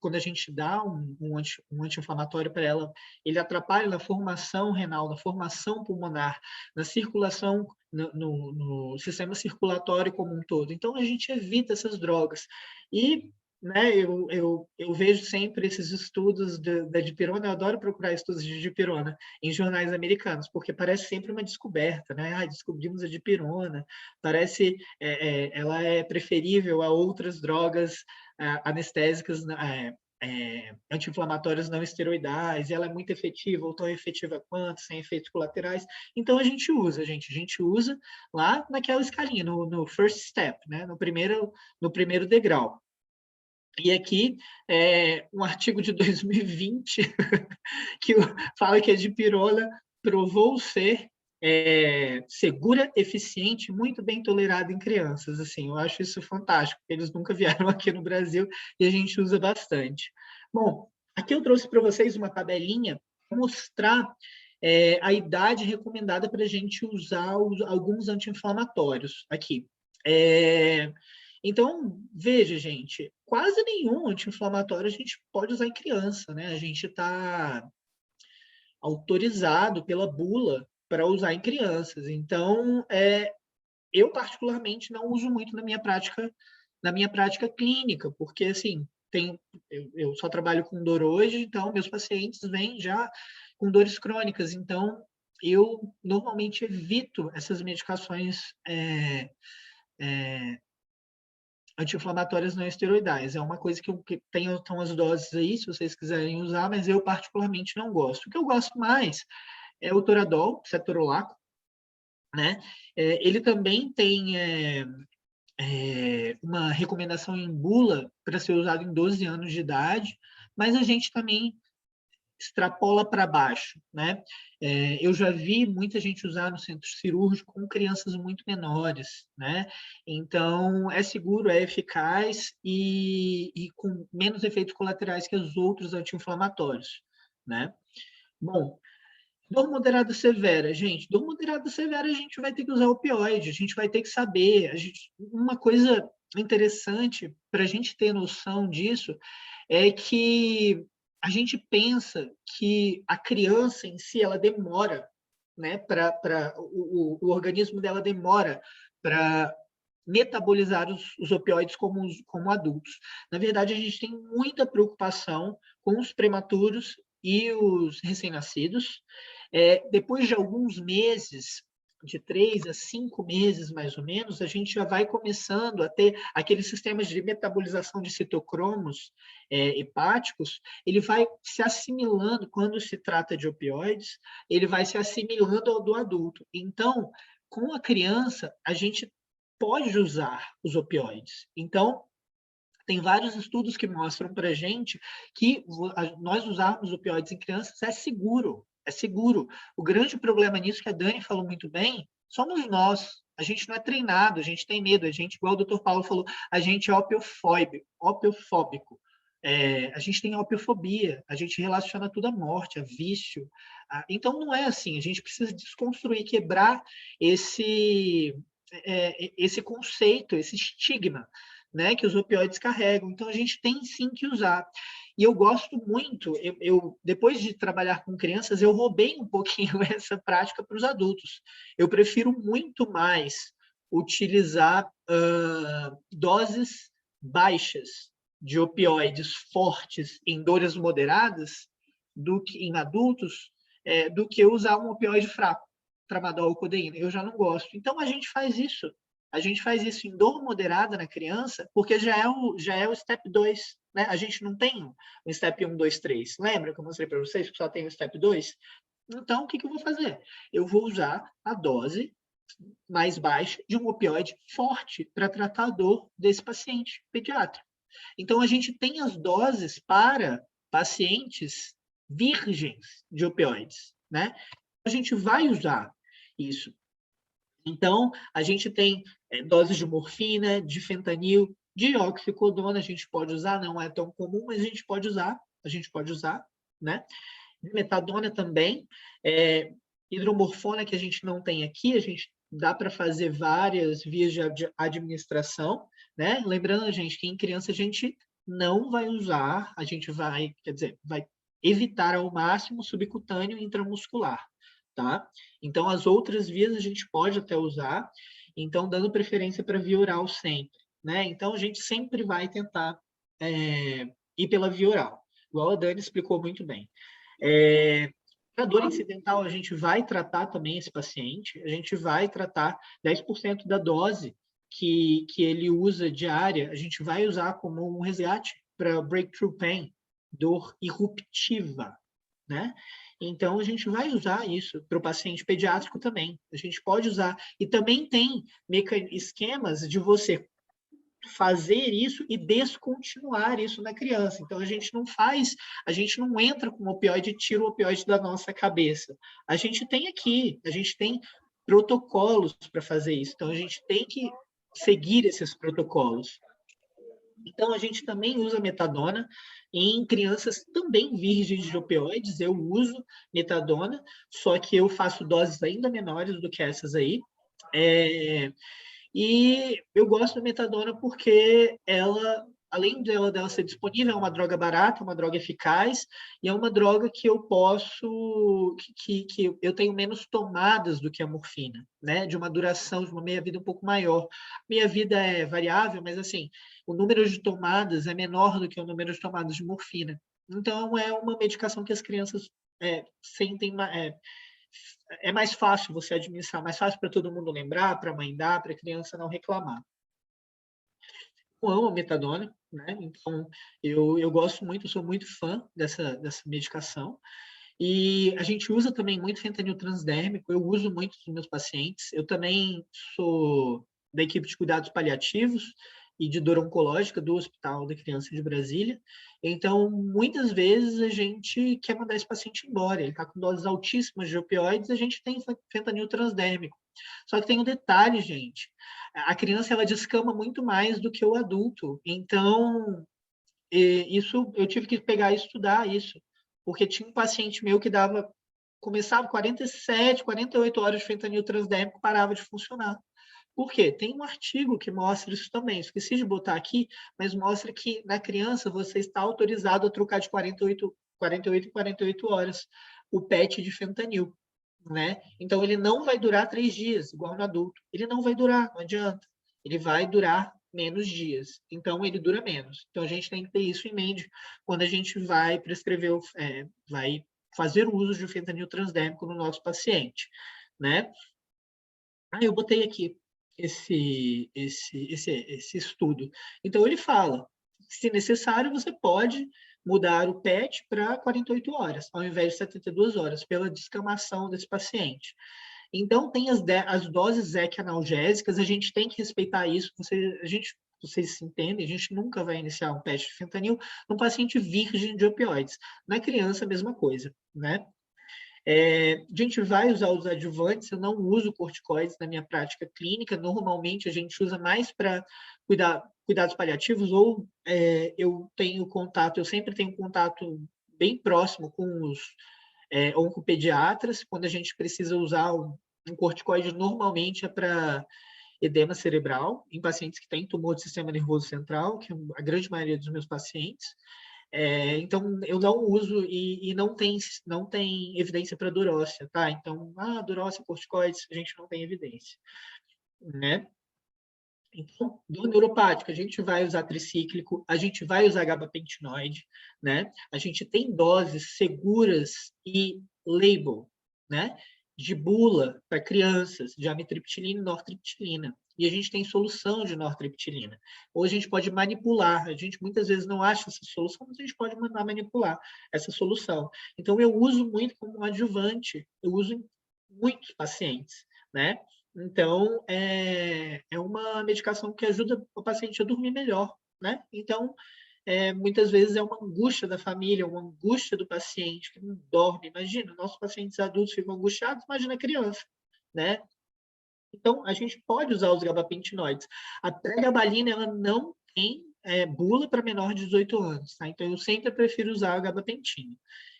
quando a gente dá um anti-inflamatório para ela, ele atrapalha na formação renal, na formação pulmonar, na circulação, no sistema circulatório como um todo. Então, a gente evita essas drogas. E né, eu vejo sempre esses estudos da dipirona, eu adoro procurar estudos de dipirona em jornais americanos, porque parece sempre uma descoberta, né? Descobrimos a dipirona, parece ela é preferível a outras drogas anestésicas, anti-inflamatórias não esteroidais, e ela é muito efetiva, ou tão efetiva quanto, sem efeitos colaterais. Então a gente usa lá naquela escalinha, no first step, né? no primeiro degrau. E aqui, um artigo de 2020 que fala que a dipirona provou ser segura, eficiente, muito bem tolerada em crianças. Assim, eu acho isso fantástico, porque eles nunca vieram aqui no Brasil e a gente usa bastante. Bom, aqui eu trouxe para vocês uma tabelinha para mostrar a idade recomendada para a gente usar alguns anti-inflamatórios aqui. Então, veja, gente, quase nenhum anti-inflamatório a gente pode usar em criança, né? A gente está autorizado pela bula para usar em crianças. Então, eu particularmente não uso muito na minha prática clínica, porque, assim, eu só trabalho com dor hoje, então meus pacientes vêm já com dores crônicas, então eu normalmente evito essas medicações anti-inflamatórias não esteroidais. É uma coisa que tem então, as doses aí, se vocês quiserem usar, mas eu particularmente não gosto. O que eu gosto mais é o Toradol, cetorolaco, né? Ele também tem uma recomendação em bula para ser usado em 12 anos de idade, mas a gente também extrapola para baixo, né? Eu já vi muita gente usar no centro cirúrgico com crianças muito menores, né? Então, é seguro, é eficaz e com menos efeitos colaterais que os outros anti-inflamatórios, né? Bom, dor moderada severa, gente. Dor moderada severa, a gente vai ter que usar opioide, a gente vai ter que saber. Uma coisa interessante para a gente ter noção disso é que a gente pensa que a criança em si, ela demora, né? O organismo dela demora para metabolizar os opioides como adultos. Na verdade, a gente tem muita preocupação com os prematuros e os recém-nascidos. Depois de alguns meses, de 3 a 5 meses, mais ou menos, a gente já vai começando a ter aqueles sistemas de metabolização de citocromos hepáticos, ele vai se assimilando, quando se trata de opioides, ele vai se assimilando ao do adulto. Então, com a criança, a gente pode usar os opioides. Então, tem vários estudos que mostram para a gente que nós usarmos opioides em crianças é seguro. É seguro. O grande problema nisso, que a Dani falou muito bem, somos nós. A gente não é treinado, a gente tem medo. A gente, igual o Dr. Paulo falou, a gente é opiofóbico. A gente tem opiofobia, a gente relaciona tudo à morte, a vício. Então, não é assim. A gente precisa desconstruir, quebrar esse conceito, esse estigma, né, que os opioides carregam. Então, a gente tem sim que usar. E eu gosto muito, depois de trabalhar com crianças, eu roubei um pouquinho essa prática para os adultos. Eu prefiro muito mais utilizar doses baixas de opioides fortes em dores moderadas em adultos do que usar um opioide fraco, tramadol ou codeína. Eu já não gosto. Então, a gente faz isso. A gente faz isso em dor moderada na criança, porque já é o step 2, né? A gente não tem um step 1, 2, 3. Lembra que eu mostrei para vocês que só tem o step 2? Então, o que eu vou fazer? Eu vou usar a dose mais baixa de um opioide forte para tratar a dor desse paciente pediátrico. Então, a gente tem as doses para pacientes virgens de opioides, né? A gente vai usar isso. Então, a gente tem doses de morfina, de fentanil, de oxicodona, a gente pode usar, não é tão comum, mas a gente pode usar, né? Metadona também, hidromorfona, que a gente não tem aqui, a gente dá para fazer várias vias de administração, né? Lembrando, gente, que em criança a gente não vai usar, a gente vai evitar ao máximo subcutâneo e intramuscular, tá? Então, as outras vias a gente pode até usar, então, dando preferência para via oral sempre, né? Então, a gente sempre vai tentar ir pela via oral, igual a Dani explicou muito bem. A dor incidental, a gente vai tratar também esse paciente, a gente vai tratar 10% da dose que ele usa diária, a gente vai usar como um resgate para breakthrough pain, dor irruptiva, né? Então, a gente vai usar isso para o paciente pediátrico também. A gente pode usar. E também tem esquemas de você fazer isso e descontinuar isso na criança. Então, a gente não entra com o opioide e tira o opioide da nossa cabeça. A gente tem protocolos para fazer isso. Então, a gente tem que seguir esses protocolos. Então, a gente também usa metadona em crianças também virgens de opioides. Eu uso metadona, só que eu faço doses ainda menores do que essas aí. E eu gosto da metadona porque ela além dela ser disponível, é uma droga barata, uma droga eficaz, e é uma droga que eu posso, que eu tenho menos tomadas do que a morfina, né? De uma duração, de uma meia-vida um pouco maior. Meia-vida é variável, mas assim, o número de tomadas é menor do que o número de tomadas de morfina. Então, é uma medicação que as crianças sentem, é mais fácil você administrar, mais fácil para todo mundo lembrar, para a mãe dar, para a criança não reclamar. Eu amo a metadona, né? Então, eu gosto muito, eu sou muito fã dessa medicação. E a gente usa também muito fentanil transdérmico, eu uso muito nos meus pacientes. Eu também sou da equipe de cuidados paliativos e de dor oncológica do Hospital da Criança de Brasília. Então, muitas vezes a gente quer mandar esse paciente embora. Ele está com doses altíssimas de opioides, a gente tem fentanil transdérmico. Só que tem um detalhe, gente. A criança ela descama muito mais do que o adulto. Então, isso eu tive que pegar e estudar isso, porque tinha um paciente meu que começava 47, 48 horas de fentanil transdérmico, parava de funcionar. Por quê? Tem um artigo que mostra isso também. Esqueci de botar aqui, mas mostra que na criança você está autorizado a trocar de 48 em 48 horas o PET de fentanil, né? Então ele não vai durar 3 dias, igual no adulto. Ele não vai durar, não adianta. Ele vai durar menos dias. Então ele dura menos. Então a gente tem que ter isso em mente quando a gente vai prescrever, vai fazer o uso de fentanil transdérmico no nosso paciente, né? Eu botei aqui esse estudo. Então, ele fala, se necessário, você pode mudar o PET para 48 horas, ao invés de 72 horas, pela descamação desse paciente. Então, tem as doses ZEC analgésicas, a gente tem que respeitar isso. Vocês se entendem, a gente nunca vai iniciar um PET de fentanil num paciente virgem de opioides. Na criança, a mesma coisa, né? A gente vai usar os adjuvantes, eu não uso corticoides na minha prática clínica, normalmente a gente usa mais para cuidados paliativos, ou eu sempre tenho contato bem próximo com os oncopediatras, quando a gente precisa usar um corticoide, normalmente é para edema cerebral, em pacientes que têm tumor do sistema nervoso central, que é a grande maioria dos meus pacientes. Então, eu não uso e não tem evidência para dor óssea, tá? Então, dor óssea, corticoides, a gente não tem evidência, né? Então, dor neuropática, a gente vai usar tricíclico, a gente vai usar gabapentinoide, né? A gente tem doses seguras e label, né? De bula para crianças, de amitriptilina e nortriptilina. E a gente tem solução de nortriptilina. Ou a gente pode manipular. A gente muitas vezes não acha essa solução, mas a gente pode mandar manipular essa solução. Então, eu uso muito como adjuvante. Eu uso em muitos pacientes, né? Então, é uma medicação que ajuda o paciente a dormir melhor, né? Então, muitas vezes é uma angústia da família, uma angústia do paciente que não dorme. Imagina, nossos pacientes adultos ficam angustiados, imagina a criança, né? Então, a gente pode usar os gabapentinoides. A pregabalina, ela não tem bula para menor de 18 anos, tá? Então, eu sempre prefiro usar a gabapentina.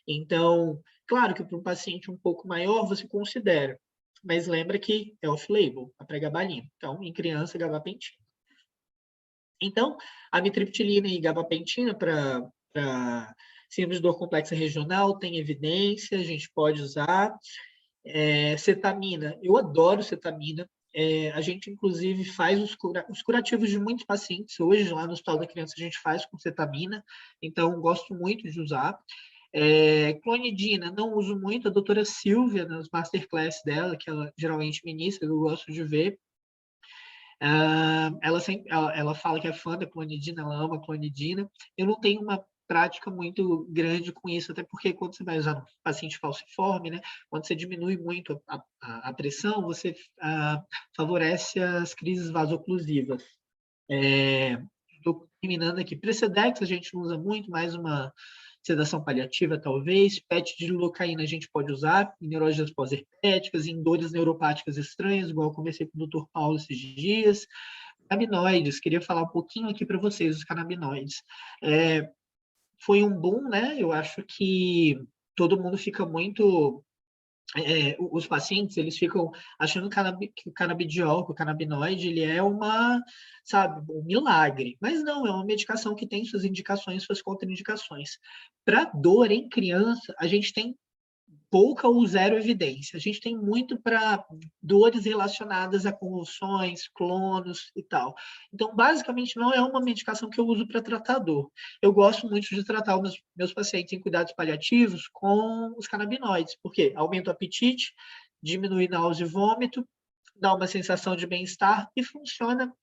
Então, claro que para um paciente um pouco maior, você considera, mas lembra que é off-label, a pregabalina. Então, em criança, gabapentina. Então, a amitriptilina e gabapentina para síndrome de dor complexa regional tem evidência, a gente pode usar. Cetamina, eu adoro cetamina. A gente, inclusive, faz os curativos de muitos pacientes. Hoje, lá no Hospital da Criança, a gente faz com cetamina, então gosto muito de usar. Clonidina, não uso muito. A doutora Silvia, nas masterclass dela, que ela geralmente ministra, eu gosto de ver. Ela fala que é fã da clonidina, ela ama a clonidina. Eu não tenho uma prática muito grande com isso, até porque quando você vai usar no paciente falciforme, né, quando você diminui muito a pressão, você favorece as crises vasoclusivas. Estou terminando aqui. Precedex a gente usa muito, mais uma sedação paliativa, talvez. PET de lidocaína a gente pode usar em neuroses pós-herpéticas, em dores neuropáticas estranhas, igual eu conversei com o Dr. Paulo esses dias. Canabinoides, queria falar um pouquinho aqui para vocês, os canabinoides. Foi um boom, né? Eu acho que todo mundo fica muito os pacientes, eles ficam achando que o canabidiol, que o canabinoide, ele é sabe, um milagre. Mas não, é uma medicação que tem suas indicações, suas contraindicações. Para dor em criança, a gente tem pouca ou zero evidência. A gente tem muito para dores relacionadas a convulsões, clonos e tal. Então, basicamente, não é uma medicação que eu uso para tratar dor. Eu gosto muito de tratar os meus pacientes em cuidados paliativos com os canabinoides, porque aumenta o apetite, diminui náusea e vômito, dá uma sensação de bem-estar e funciona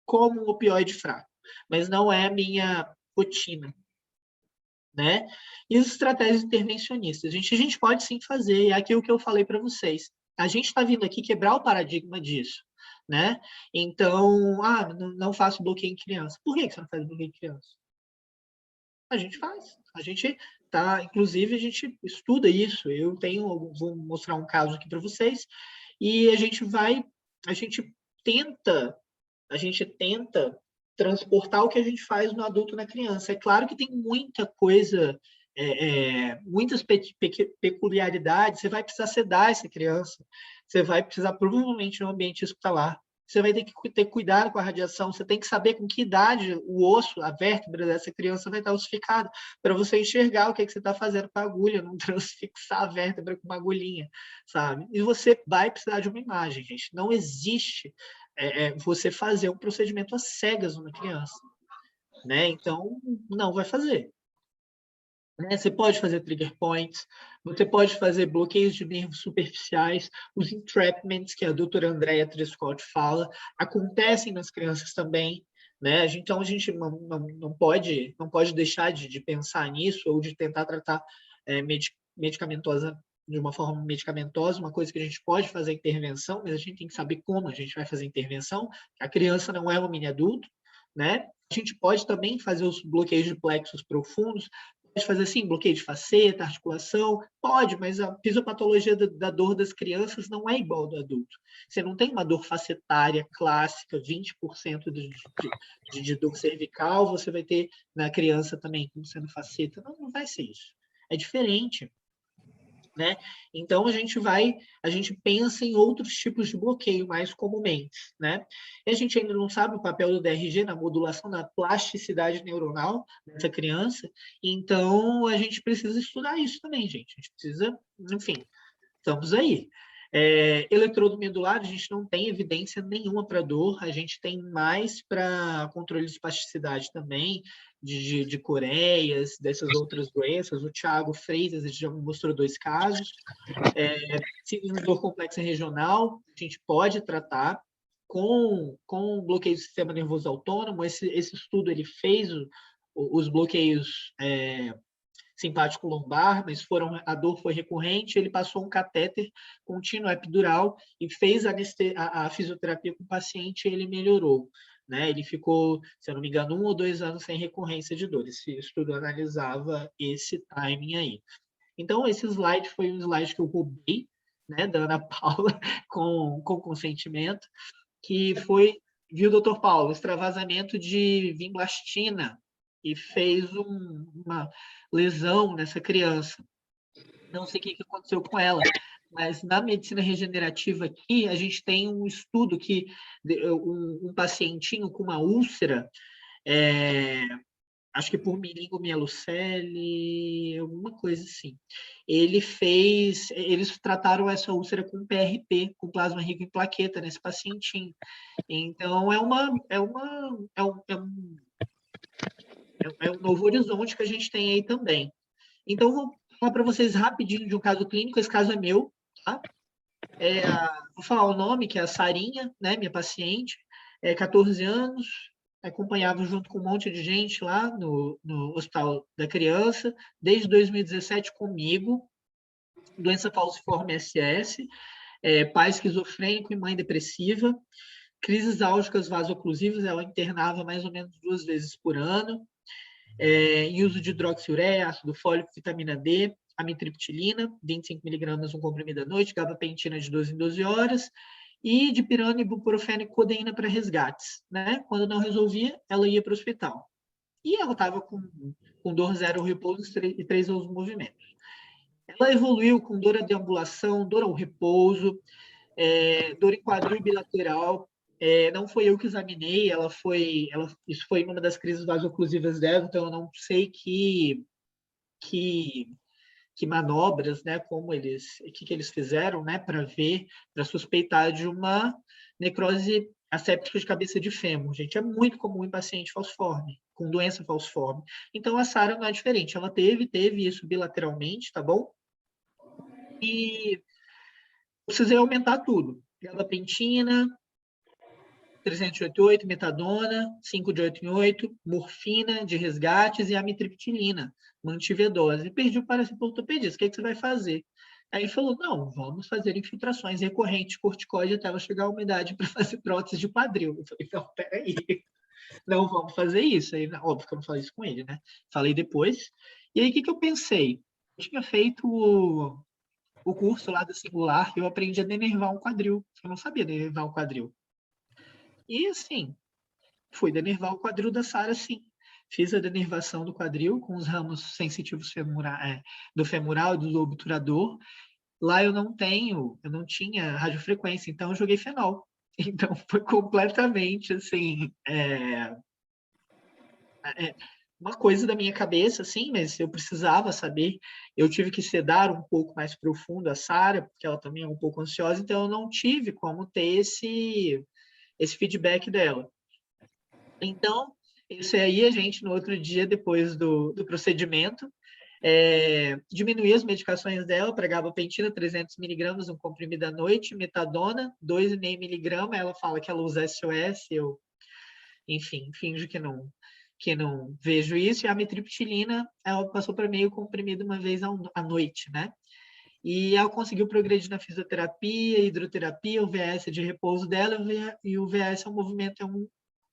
como um opioide fraco. Mas não é a minha rotina. Né? E as estratégias intervencionistas. A gente pode sim fazer, é aquilo que eu falei para vocês. A gente está vindo aqui quebrar o paradigma disso. Né? Então, não faço bloqueio em criança. Por que você não faz bloqueio em criança? A gente faz. A gente tá, inclusive, a gente estuda isso. Vou mostrar um caso aqui para vocês, e a gente tenta transportar o que a gente faz no adulto na criança. É claro que tem muita coisa, muitas peculiaridades. Você vai precisar sedar essa criança, você vai precisar provavelmente no ambiente hospitalar, você vai ter que ter cuidado com a radiação, você tem que saber com que idade o osso, a vértebra dessa criança vai estar ossificada, para você enxergar o que você está fazendo com a agulha, não transfixar a vértebra com uma agulhinha, sabe? E você vai precisar de uma imagem, gente. Não existe você fazer um procedimento às cegas numa criança, né? Então, não vai fazer. Né? Você pode fazer trigger points, você pode fazer bloqueios de nervos superficiais, os entrapments, que a doutora Andrea Trescott fala, acontecem nas crianças também, né? Então, a gente não pode deixar de pensar nisso ou de tentar tratar de uma forma medicamentosa, uma coisa que a gente pode fazer intervenção, mas a gente tem que saber como a gente vai fazer intervenção. A criança não é um mini adulto, né? A gente pode também fazer os bloqueios de plexos profundos, pode fazer assim, bloqueio de faceta, articulação, pode, mas a fisiopatologia da dor das crianças não é igual ao do adulto. Você não tem uma dor facetária clássica, 20% de dor cervical, você vai ter na criança também, como sendo faceta. Não vai ser isso. É diferente. Né? Então, a gente pensa em outros tipos de bloqueio mais comumente, né? E a gente ainda não sabe o papel do DRG na modulação da plasticidade neuronal dessa criança, então a gente precisa estudar isso também, gente. A gente precisa, enfim, estamos aí. Eletrodo medular, a gente não tem evidência nenhuma para dor, a gente tem mais para controle de espasticidade também, de coreias, dessas outras doenças. O Thiago Freitas, a gente já mostrou 2 casos. Síndrome de dor complexa regional, a gente pode tratar com bloqueio do sistema nervoso autônomo. Esse estudo ele fez os bloqueios simpático lombar, mas a dor foi recorrente, ele passou um catéter contínuo epidural e fez a fisioterapia com o paciente e ele melhorou. Né? Ele ficou, se eu não me engano, 1 ou 2 anos sem recorrência de dor. Esse estudo analisava esse timing aí. Então, esse slide foi um slide que eu roubei, né, da Ana Paula, com consentimento, que foi, viu, doutor Paulo, extravasamento de vinblastina, e fez uma lesão nessa criança. Não sei o que aconteceu com ela, mas na medicina regenerativa aqui, a gente tem um estudo que um pacientinho com uma úlcera, acho que por meningomielocele, alguma coisa assim. Eles trataram essa úlcera com PRP, com plasma rico em plaqueta, nesse pacientinho. Então, é um novo horizonte que a gente tem aí também. Então, vou falar para vocês rapidinho de um caso clínico. Esse caso é meu, tá? Vou falar o nome, que é a Sarinha, né, minha paciente, 14 anos, acompanhava junto com um monte de gente lá no Hospital da Criança, desde 2017 comigo, doença falciforme SS, pai esquizofrênico e mãe depressiva, crises álgicas vasoclusivas, ela internava mais ou menos 2 vezes por ano, em uso de hidroxiureia, ácido fólico, vitamina D, amitriptilina, 25 mg um comprimido à noite, gabapentina de 12 em 12 horas, e dipirona, ibuprofeno e codeína para resgates. Né? Quando não resolvia, ela ia para o hospital. E ela estava com dor zero repouso e 3 movimentos. Ela evoluiu com dor à deambulação, dor ao repouso, dor em quadril bilateral. Não foi eu que examinei, isso foi uma das crises vasoclusivas dela, então eu não sei que manobras, né, que eles fizeram, né, para suspeitar de uma necrose asséptica de cabeça de fêmur. Gente, é muito comum em paciente falciforme, com doença falciforme. Então, a Sara não é diferente. Ela teve isso bilateralmente, tá bom? E precisei aumentar tudo. Gabapentina, 388, metadona, 5 de 8 em 8, morfina de resgates e amitriptilina. Mantive a dose. Perdi o paracimpo ortopedista. O que você vai fazer? Aí ele falou, não, vamos fazer infiltrações recorrentes de corticoide até ela chegar à umidade para fazer prótese de quadril. Eu falei, não, peraí, não vamos fazer isso. Aí, óbvio que eu não falei isso com ele, né? Falei depois. E aí, o que eu pensei? Eu tinha feito o curso lá do Singular, eu aprendi a denervar um quadril. Eu não sabia denervar um quadril. E, assim, fui denervar o quadril da Sara, sim. Fiz a denervação do quadril com os ramos sensitivos do femoral e do obturador. Lá eu não tinha radiofrequência, então eu joguei fenol. Então foi completamente, assim, uma coisa da minha cabeça, assim, mas eu precisava saber. Eu tive que sedar um pouco mais profundo a Sara, porque ela também é um pouco ansiosa, então eu não tive como ter esse feedback dela. Então, isso aí a gente, no outro dia, depois do procedimento, diminuir as medicações dela para gabapentina, 300 miligramas, um comprimido à noite, metadona, 2,5 miligramas, ela fala que ela usa SOS, eu, enfim, finjo que não vejo isso, e a amitriptilina, ela passou para meio comprimido uma vez à noite, né? E ela conseguiu progredir na fisioterapia, hidroterapia, o VS de repouso dela, e o VS é um movimento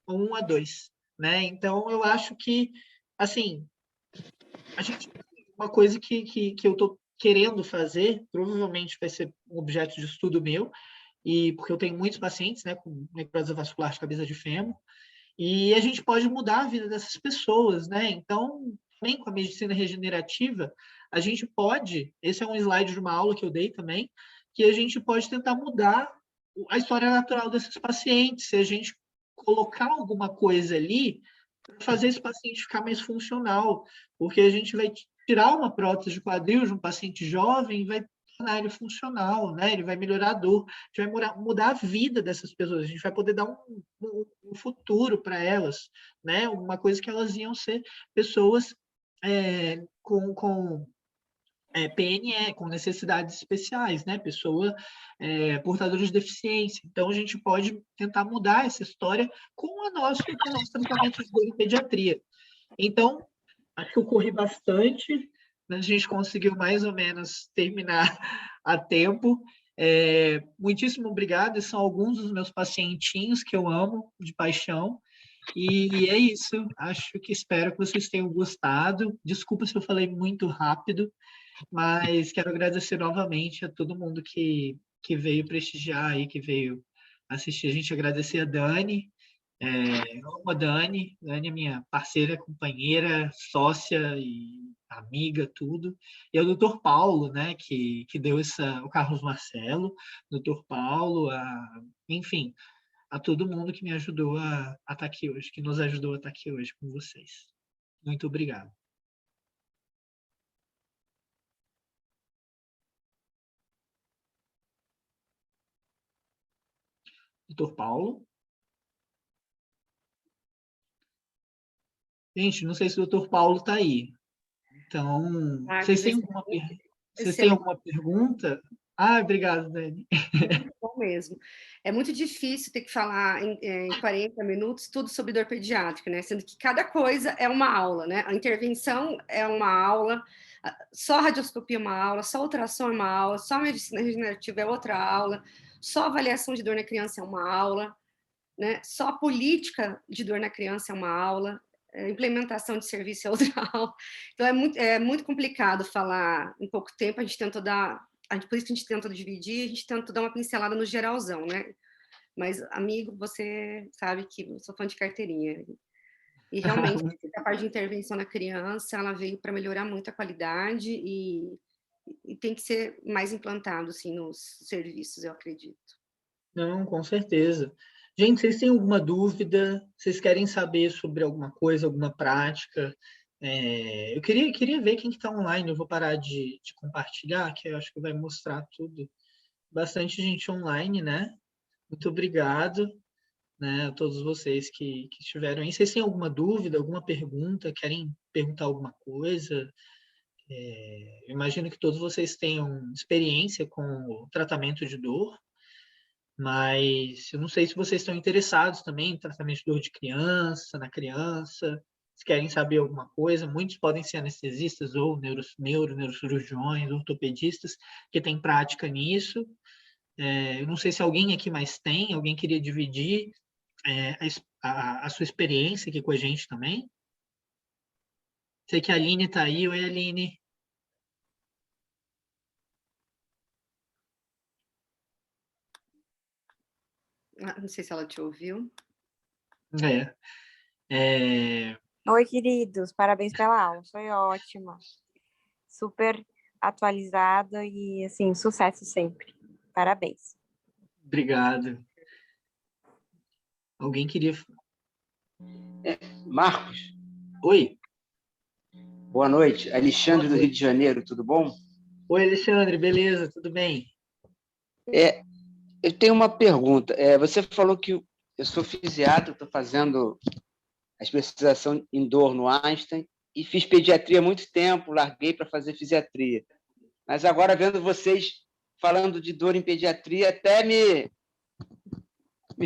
1 a 2, né? Então, eu acho que, assim, uma coisa que eu estou querendo fazer, provavelmente vai ser um objeto de estudo meu, e porque eu tenho muitos pacientes, né, com necrose vascular de cabeça de fêmur, e a gente pode mudar a vida dessas pessoas, né? Então, também com a medicina regenerativa, a gente pode, esse é um slide de uma aula que eu dei também, que a gente pode tentar mudar a história natural desses pacientes, se a gente colocar alguma coisa ali para fazer esse paciente ficar mais funcional, porque a gente vai tirar uma prótese de quadril de um paciente jovem e vai tornar ele funcional, né? Ele vai melhorar a dor, a gente vai mudar a vida dessas pessoas, a gente vai poder dar um futuro para elas, né? Uma coisa que elas iam ser pessoas com PNE, com necessidades especiais, né? Pessoa portadora de deficiência. Então, a gente pode tentar mudar essa história com o nosso tratamento de dor em pediatria. Então, acho que eu corri bastante, mas a gente conseguiu mais ou menos terminar a tempo. Muitíssimo obrigado, são alguns dos meus pacientinhos que eu amo de paixão. E é isso, espero que vocês tenham gostado. Desculpa se eu falei muito rápido, mas quero agradecer novamente a todo mundo que veio prestigiar aí, que veio assistir. A gente agradecer a Dani, amo a Dani é minha parceira, companheira, sócia e amiga, tudo. E o doutor Paulo, né, que deu o Carlos Marcelo, doutor Paulo, enfim, a todo mundo que me ajudou a estar aqui hoje, que nos ajudou a estar aqui hoje com vocês. Muito obrigado. Doutor Paulo? Gente, não sei se o doutor Paulo está aí. Então, vocês têm alguma pergunta? Obrigado, Dani.
Muito bom mesmo. É muito difícil ter que falar em 40 minutos tudo sobre dor pediátrica, né? Sendo que cada coisa é uma aula, né? A intervenção é uma aula, só a radioscopia é uma aula, só a ultrassom é uma aula, só a medicina regenerativa é outra aula, só a avaliação de dor na criança é uma aula, né? Só a política de dor na criança é uma aula, a implementação de serviço é outra aula. Então, é muito complicado falar em pouco tempo, por isso que a gente tenta dividir, a gente tenta dar uma pincelada no geralzão, né? Mas, amigo, você sabe que eu sou fã de carteirinha. E, realmente, a parte de intervenção na criança, ela veio para melhorar muito a qualidade e tem que ser mais implantado, assim, nos serviços, eu acredito.
Não, com certeza. Gente, vocês têm alguma dúvida? Vocês querem saber sobre alguma coisa, alguma prática? Eu queria ver quem está online. Eu vou parar de compartilhar, que eu acho que vai mostrar tudo. Bastante gente online, né? Muito obrigado, né, a todos vocês que estiveram aí. Vocês têm alguma dúvida, alguma pergunta? Querem perguntar alguma coisa? Eu imagino que todos vocês tenham experiência com o tratamento de dor, mas eu não sei se vocês estão interessados também em tratamento de dor de criança, na criança, se querem saber alguma coisa. Muitos podem ser anestesistas ou neurocirurgiões, ortopedistas, que têm prática nisso. Eu não sei se alguém aqui mais tem, alguém queria dividir a sua experiência aqui com a gente também. Sei que a Aline está aí. Oi, Aline.
Não sei se ela te ouviu.
Oi, queridos. Parabéns pela aula. Foi ótima. Super atualizada e, assim, sucesso sempre. Parabéns.
Obrigado. Alguém queria...
Marcos.
Oi.
Boa noite. Alexandre, do Rio de Janeiro, tudo bom?
Oi, Alexandre, beleza? Tudo bem?
Eu tenho uma pergunta. Você falou que eu sou fisiatra, estou fazendo a especialização em dor no Einstein e fiz pediatria há muito tempo, larguei para fazer fisiatria. Mas agora, vendo vocês falando de dor em pediatria, até me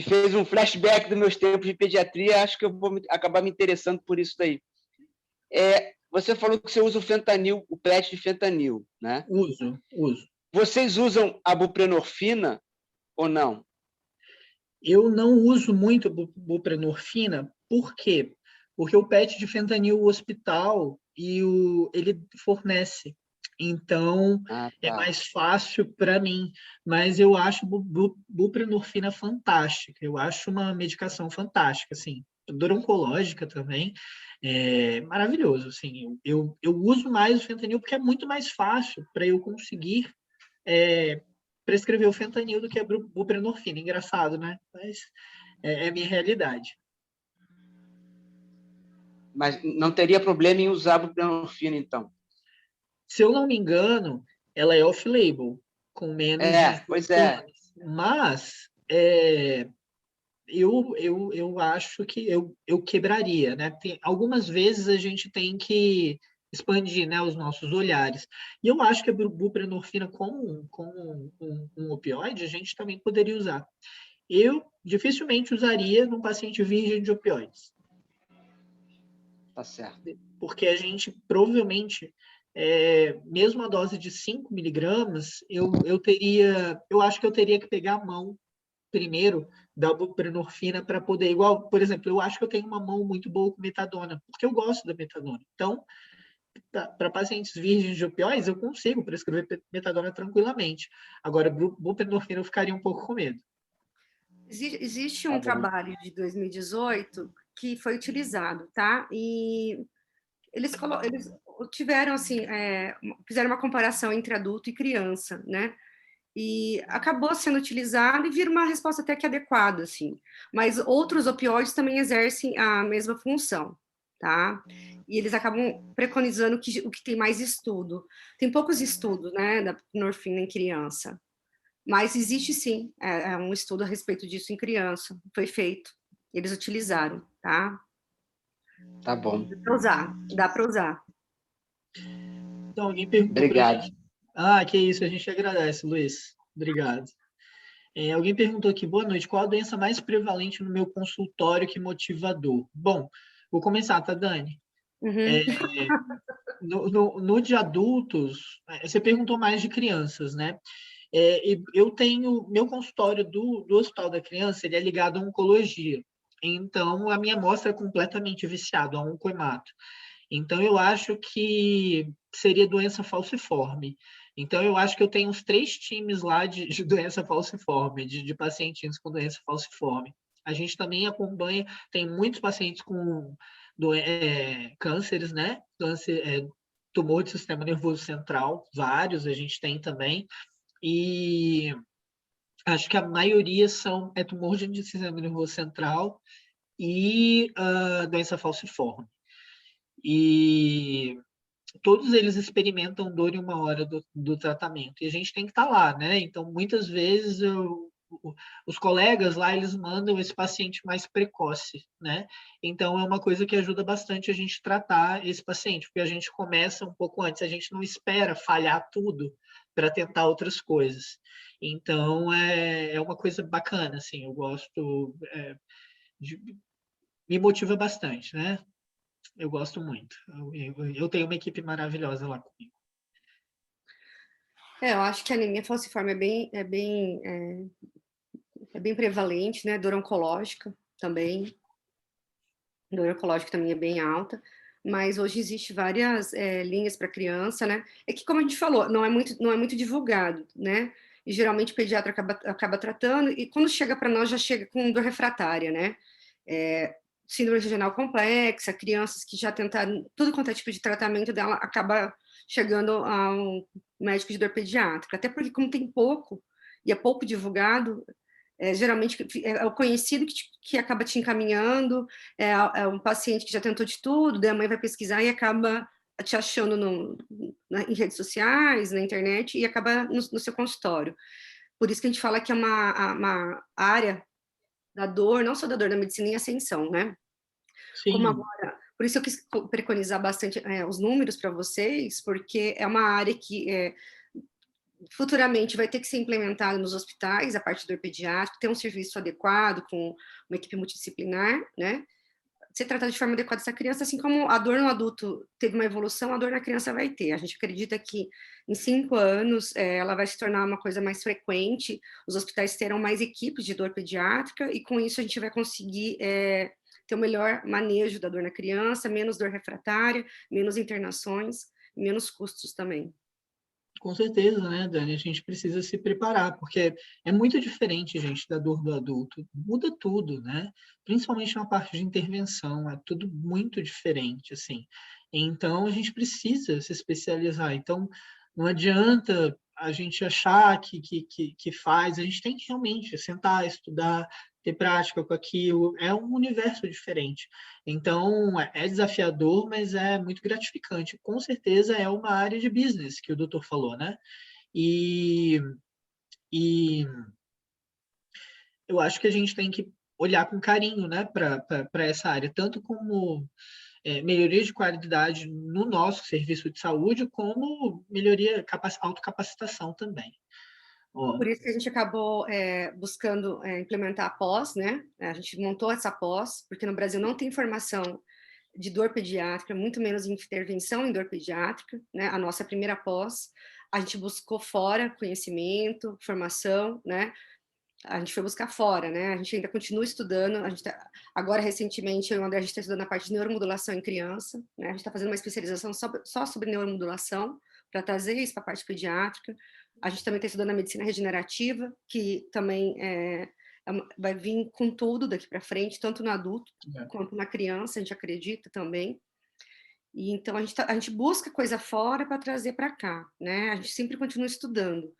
fez um flashback dos meus tempos de pediatria. Acho que eu vou acabar me interessando por isso daí. Você falou que você usa o fentanil, o PET de fentanil, né?
Uso.
Vocês usam a buprenorfina ou não?
Eu não uso muito buprenorfina. Por quê? Porque o PET de fentanil, o hospital, ele fornece. Então,
tá.
É mais fácil para mim. Mas eu acho buprenorfina fantástica. Eu acho uma medicação fantástica, assim. Dor oncológica também. Maravilhoso, assim. Eu uso mais o fentanil porque é muito mais fácil para eu conseguir prescrever o fentanil do que a buprenorfina. Engraçado, né? Mas é a minha realidade.
Mas não teria problema em usar a buprenorfina, então?
Se eu não me engano, ela é off-label, com menos de 18 anos. Mas eu acho que eu quebraria, né? Algumas vezes a gente tem que expandir, né, os nossos olhares. E eu acho que a buprenorfina como um opioide, a gente também poderia usar. Eu dificilmente usaria num paciente virgem de opioides.
Tá certo.
Porque a gente provavelmente, mesmo a dose de 5 miligramas, eu acho que eu teria que pegar a mão primeiro da buprenorfina para poder, igual, por exemplo, eu acho que eu tenho uma mão muito boa com metadona, porque eu gosto da metadona. Então, para pacientes virgens de opioides, eu consigo prescrever metadona tranquilamente. Agora, buprenorfina eu ficaria um pouco com medo.
Existe um trabalho de 2018 que foi utilizado, tá? E eles tiveram, assim, fizeram uma comparação entre adulto e criança, né? E acabou sendo utilizado e vira uma resposta até que adequada, assim. Mas outros opioides também exercem a mesma função, tá? E eles acabam preconizando o que tem mais estudo. Tem poucos estudos, né, da morfina em criança. Mas existe sim, um estudo a respeito disso em criança, foi feito, eles utilizaram, tá?
Tá bom.
Dá para usar.
Então, alguém perguntou.
Obrigado.
Que isso, a gente agradece, Luiz. Obrigado. Alguém perguntou aqui, boa noite, qual a doença mais prevalente no meu consultório que motiva a dor? Bom, vou começar, tá, Dani? No de adultos, você perguntou mais de crianças, né? Eu tenho, meu consultório do Hospital da Criança, ele é ligado à oncologia. Então, a minha amostra é completamente viciada a oncohemato. Então, eu acho que seria doença falciforme. Então, eu acho que eu tenho uns 3 times lá de doença falciforme, de pacientes com doença falciforme. A gente também acompanha, tem muitos pacientes com cânceres, né? Câncer tumor de sistema nervoso central, vários a gente tem também, e acho que a maioria é tumor de sistema nervoso central e doença falciforme. E todos eles experimentam dor em 1 hora do tratamento, e a gente tem que estar lá, né? Então, muitas vezes, os colegas lá, eles mandam esse paciente mais precoce, né? Então, é uma coisa que ajuda bastante a gente tratar esse paciente, porque a gente começa um pouco antes, a gente não espera falhar tudo para tentar outras coisas. Então, é uma coisa bacana, assim, eu gosto, me motiva bastante, né? Eu gosto muito. Eu tenho uma equipe maravilhosa lá comigo.
Eu acho que a anemia falciforme é bem prevalente, né? Dor oncológica também. Dor oncológica também é bem alta. Mas hoje existe várias linhas para criança, né? É que, como a gente falou, não é muito divulgado, né? E geralmente o pediatra acaba tratando, e quando chega para nós, já chega com dor refratária, né? Síndrome regional complexa, crianças que já tentaram tudo quanto é tipo de tratamento dela, acaba chegando a um médico de dor pediátrica. Até porque, como tem pouco, e é pouco divulgado, geralmente é o conhecido que acaba te encaminhando, é um paciente que já tentou de tudo, daí a mãe vai pesquisar e acaba te achando em redes sociais, na internet, e acaba no seu consultório. Por isso que a gente fala que é uma área da dor, não só da dor da medicina em ascensão, né?
Sim.
Como agora, por isso eu quis preconizar bastante os números para vocês, porque é uma área que futuramente vai ter que ser implementada nos hospitais, a parte do dor pediátrico, ter um serviço adequado, com uma equipe multidisciplinar, né? Ser tratada de forma adequada essa criança, assim como a dor no adulto teve uma evolução, a dor na criança vai ter. A gente acredita que em 5 anos ela vai se tornar uma coisa mais frequente, os hospitais terão mais equipes de dor pediátrica, e com isso a gente vai conseguir ter o melhor manejo da dor na criança, menos dor refratária, menos internações, menos custos também.
Com certeza, né, Dani? A gente precisa se preparar, porque é muito diferente, gente, da dor do adulto. Muda tudo, né? Principalmente na parte de intervenção, é tudo muito diferente, assim. Então, a gente precisa se especializar. Então, não adianta a gente achar que faz, a gente tem que realmente sentar, estudar, ter prática com aquilo. É um universo diferente. Então, é desafiador, mas é muito gratificante. Com certeza é uma área de business, que o doutor falou, né? E eu acho que a gente tem que olhar com carinho, né, para essa área, tanto como melhoria de qualidade no nosso serviço de saúde, como melhoria, autocapacitação também.
Por isso que a gente acabou buscando implementar a pós, né? A gente montou essa pós, porque no Brasil não tem formação de dor pediátrica, muito menos intervenção em dor pediátrica, né? A nossa primeira pós, a gente buscou fora conhecimento, formação, né? A gente foi buscar fora, né? A gente ainda continua estudando, agora, recentemente, eu e o André, a gente está estudando a parte de neuromodulação em criança, né? A gente está fazendo uma especialização só sobre neuromodulação, para trazer isso para a parte pediátrica. A gente também está estudando a medicina regenerativa, que também vai vir com tudo daqui para frente, tanto no adulto quanto na criança, a gente acredita também. E então a gente busca coisa fora para trazer para cá, né? A gente sempre continua estudando.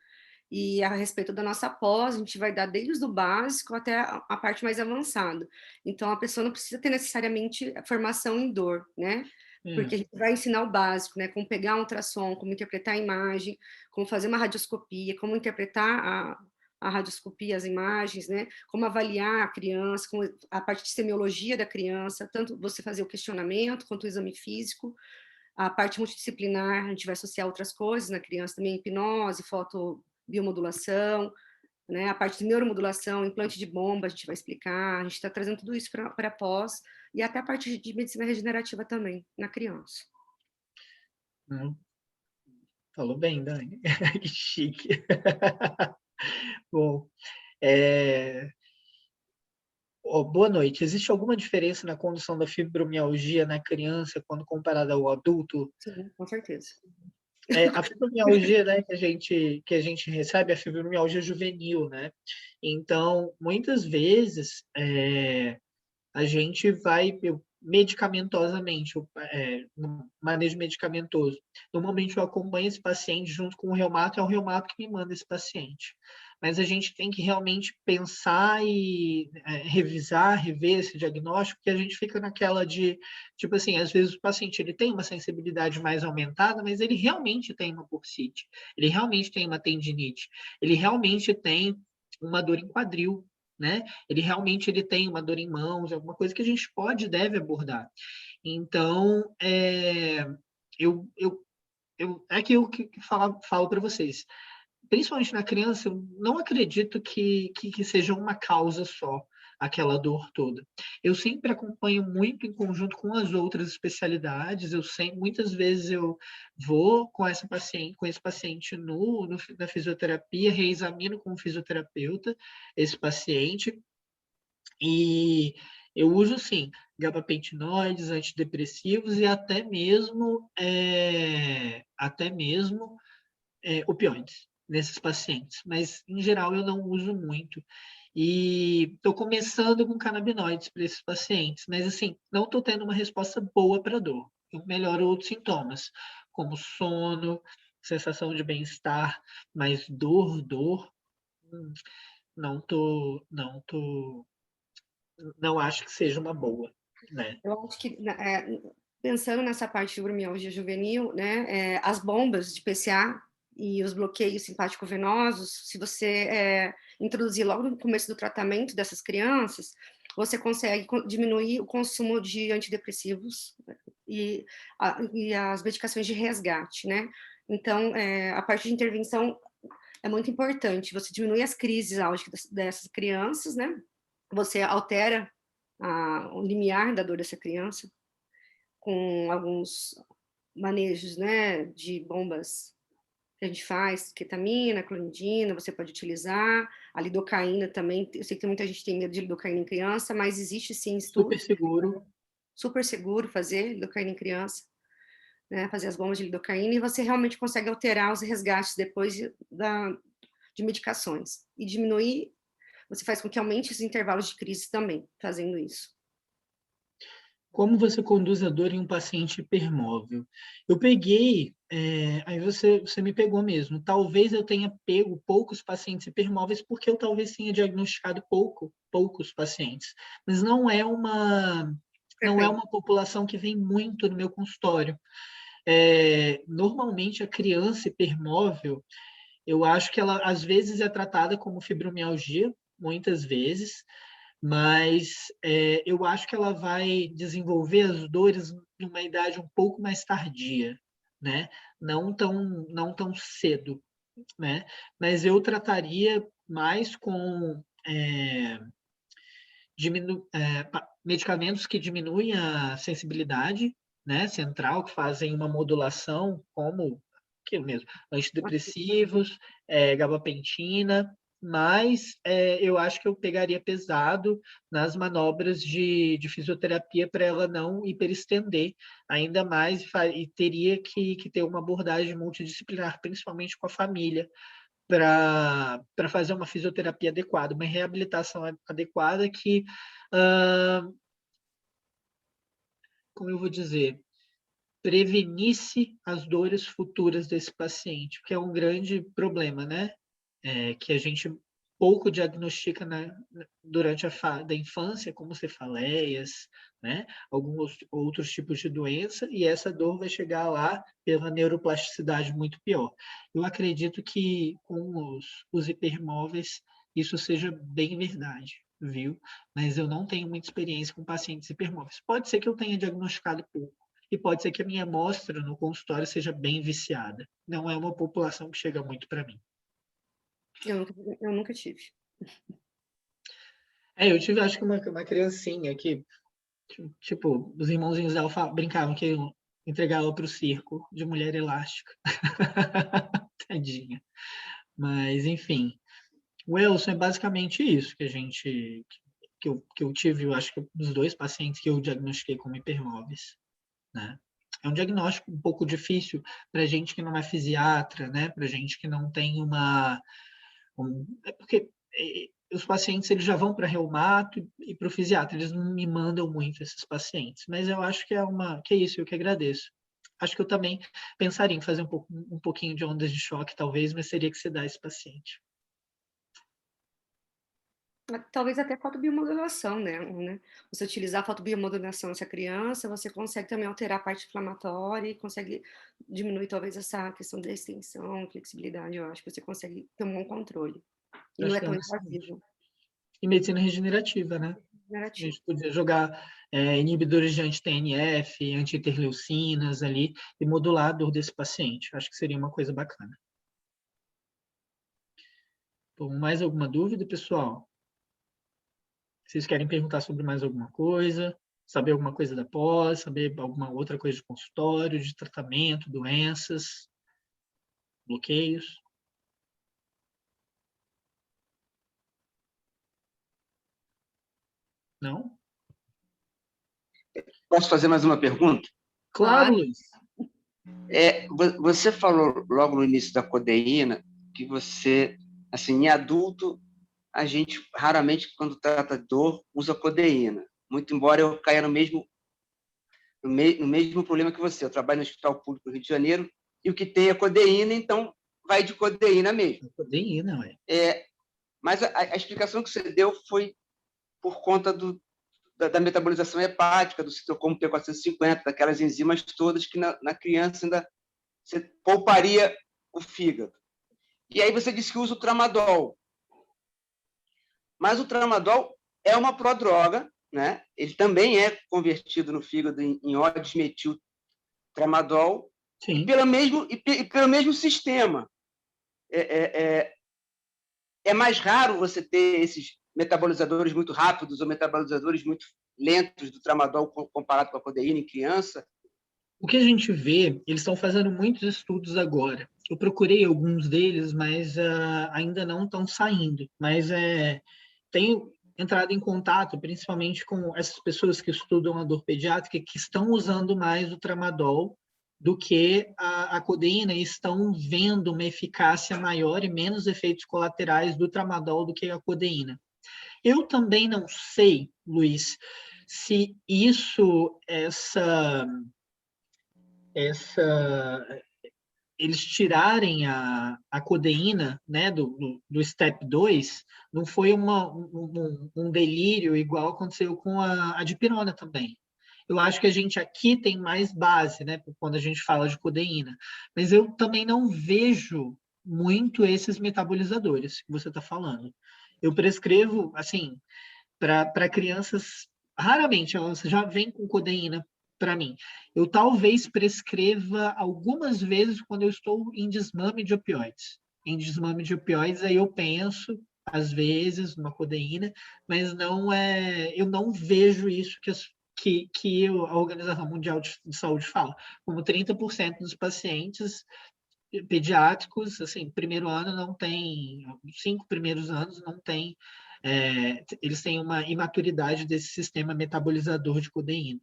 E a respeito da nossa pós, a gente vai dar desde o básico até a parte mais avançada. Então a pessoa não precisa ter necessariamente formação em dor, né? Porque a gente vai ensinar o básico, né? Como pegar um ultrassom, como interpretar a imagem, como fazer uma radioscopia, como interpretar a radioscopia, as imagens, né? Como avaliar a criança, como a parte de semiologia da criança, tanto você fazer o questionamento quanto o exame físico. A parte multidisciplinar, a gente vai associar outras coisas na criança também, hipnose, fotobiomodulação, né? A parte de neuromodulação, implante de bomba, a gente vai explicar, a gente está trazendo tudo isso para pós, e até a parte de medicina regenerativa também, na criança.
Falou bem, Dani. Que chique. Bom, boa noite. Existe alguma diferença na condução da fibromialgia na criança quando comparada ao adulto?
Sim, com certeza.
A fibromialgia, né, que a gente recebe, é a fibromialgia juvenil, né? Então, muitas vezes, a gente vai... medicamentosamente, no manejo medicamentoso. Normalmente eu acompanho esse paciente junto com o reumato, é o reumato que me manda esse paciente. Mas a gente tem que realmente pensar e revisar, rever esse diagnóstico, porque a gente fica naquela de, tipo assim, às vezes o paciente ele tem uma sensibilidade mais aumentada, mas ele realmente tem uma bursite, ele realmente tem uma tendinite, ele realmente tem uma dor em quadril, né? Ele tem uma dor em mãos, alguma coisa que a gente pode e deve abordar. Então, é aquilo que falo para vocês. Principalmente na criança, eu não acredito que seja uma causa só, aquela dor toda. Eu sempre acompanho muito em conjunto com as outras especialidades, muitas vezes eu vou com esse paciente na fisioterapia, reexamino com o fisioterapeuta esse paciente, e eu uso, sim, gabapentinoides, antidepressivos e até mesmo opioides nesses pacientes, mas em geral eu não uso muito. E estou começando com canabinoides para esses pacientes, mas assim, não estou tendo uma resposta boa para a dor. Eu melhoro outros sintomas, como sono, sensação de bem-estar, mas dor, não acho que seja uma boa, né?
Eu acho que, pensando nessa parte de fibromialgia juvenil, né, as bombas de PCA e os bloqueios simpático-venosos, se você introduzir logo no começo do tratamento dessas crianças, você consegue diminuir o consumo de antidepressivos e as medicações de resgate, né? Então, a parte de intervenção é muito importante. Você diminui as crises álgicas dessas crianças, né? Você altera o limiar da dor dessa criança com alguns manejos, né, de bombas que a gente faz, ketamina, clonidina, você pode utilizar, a lidocaína também, eu sei que muita gente tem medo de lidocaína em criança, mas existe sim estudo. Super seguro fazer lidocaína em criança, né, fazer as bombas de lidocaína, e você realmente consegue alterar os resgates depois de medicações, e diminuir, você faz com que aumente os intervalos de crise também, fazendo isso.
Como você conduz a dor em um paciente hipermóvel? Eu peguei, aí você me pegou mesmo. Talvez eu tenha pego poucos pacientes hipermóveis porque eu talvez tenha diagnosticado poucos pacientes. Mas não é uma população que vem muito no meu consultório. Normalmente a criança hipermóvel, eu acho que ela às vezes é tratada como fibromialgia, muitas vezes, mas eu acho que ela vai desenvolver as dores numa idade um pouco mais tardia, né? Não tão cedo, né? Mas eu trataria mais com medicamentos que diminuem a sensibilidade, né, central, que fazem uma modulação, como que mesmo, antidepressivos, gabapentina, mas eu acho que eu pegaria pesado nas manobras de fisioterapia para ela não hiperestender ainda mais, e teria que ter uma abordagem multidisciplinar, principalmente com a família, para fazer uma fisioterapia adequada, uma reabilitação adequada que, como eu vou dizer, prevenisse as dores futuras desse paciente, que é um grande problema, né? Que a gente pouco diagnostica durante da infância, como cefaleias, né? Alguns outros tipos de doença, e essa dor vai chegar lá pela neuroplasticidade muito pior. Eu acredito que com os hipermóveis isso seja bem verdade, viu? Mas eu não tenho muita experiência com pacientes hipermóveis. Pode ser que eu tenha diagnosticado pouco, e pode ser que a minha amostra no consultório seja bem viciada. Não é uma população que chega muito para mim.
Eu nunca tive.
Eu tive, acho que uma criancinha que, tipo, os irmãozinhos dela brincavam que iam entregar ela para o circo de mulher elástica. Tadinha. Mas, enfim. O Wilson é basicamente isso que eu tive, eu acho que os 2 pacientes que eu diagnostiquei como hipermóveis, né? É um diagnóstico um pouco difícil para gente que não é fisiatra, né? Para gente que não tem porque os pacientes eles já vão para reumato e para o fisiatra, eles não me mandam muito esses pacientes, mas eu acho que é isso, eu que agradeço. Acho que eu também pensaria em fazer um pouquinho de ondas de choque, talvez, mas teria que sedar esse paciente.
Talvez até fotobiomodulação, né? Você utilizar a fotobiomodulação nessa criança, você consegue também alterar a parte inflamatória e consegue diminuir talvez essa questão da extensão, flexibilidade. Eu acho que você consegue ter um bom controle. E não é tão invasivo.
E medicina regenerativa, né? A gente podia jogar inibidores de anti-TNF, anti-interleucinas ali e modular a dor desse paciente. Acho que seria uma coisa bacana. Bom, mais alguma dúvida, pessoal? Vocês querem perguntar sobre mais alguma coisa? Saber alguma coisa da pós? Saber alguma outra coisa de consultório, de tratamento, doenças, bloqueios? Não?
Posso fazer mais uma pergunta?
Claro, Luiz.
Você falou logo no início da codeína que você, assim, em adulto, a gente raramente, quando trata de dor, usa codeína. Muito embora eu caia no mesmo problema que você. Eu trabalho no Hospital Público do Rio de Janeiro e o que tem é codeína, então vai de codeína mesmo.
Codeína, ué.
Mas a explicação que você deu foi por conta da metabolização hepática, do citocromo P450, daquelas enzimas todas que na criança ainda você pouparia o fígado. E aí você disse que usa o tramadol. Mas o tramadol é uma prodroga, né? Ele também é convertido no fígado em óleo desmetil tramadol, e pelo mesmo sistema. É mais raro você ter esses metabolizadores muito rápidos ou metabolizadores muito lentos do tramadol comparado com a codeína em criança.
O que a gente vê, eles estão fazendo muitos estudos agora. Eu procurei alguns deles, mas ainda não estão saindo. Mas tenho entrado em contato, principalmente com essas pessoas que estudam a dor pediátrica, que estão usando mais o tramadol do que a codeína e estão vendo uma eficácia maior e menos efeitos colaterais do tramadol do que a codeína. Eu também não sei, Luiz, se eles tirarem a codeína, né, do STEP 2, não foi um delírio igual aconteceu com a dipirona também. Eu acho que a gente aqui tem mais base, né, quando a gente fala de codeína. Mas eu também não vejo muito esses metabolizadores que você está falando. Eu prescrevo, assim, para crianças, raramente elas já vêm com codeína para mim. Eu talvez prescreva algumas vezes quando eu estou em desmame de opioides. Em desmame de opioides, aí eu penso, às vezes, numa codeína, mas eu não vejo isso que a Organização Mundial de Saúde fala. Como 30% dos pacientes pediátricos, assim, primeiro ano não tem, 5 primeiros anos não tem, eles têm uma imaturidade desse sistema metabolizador de codeína,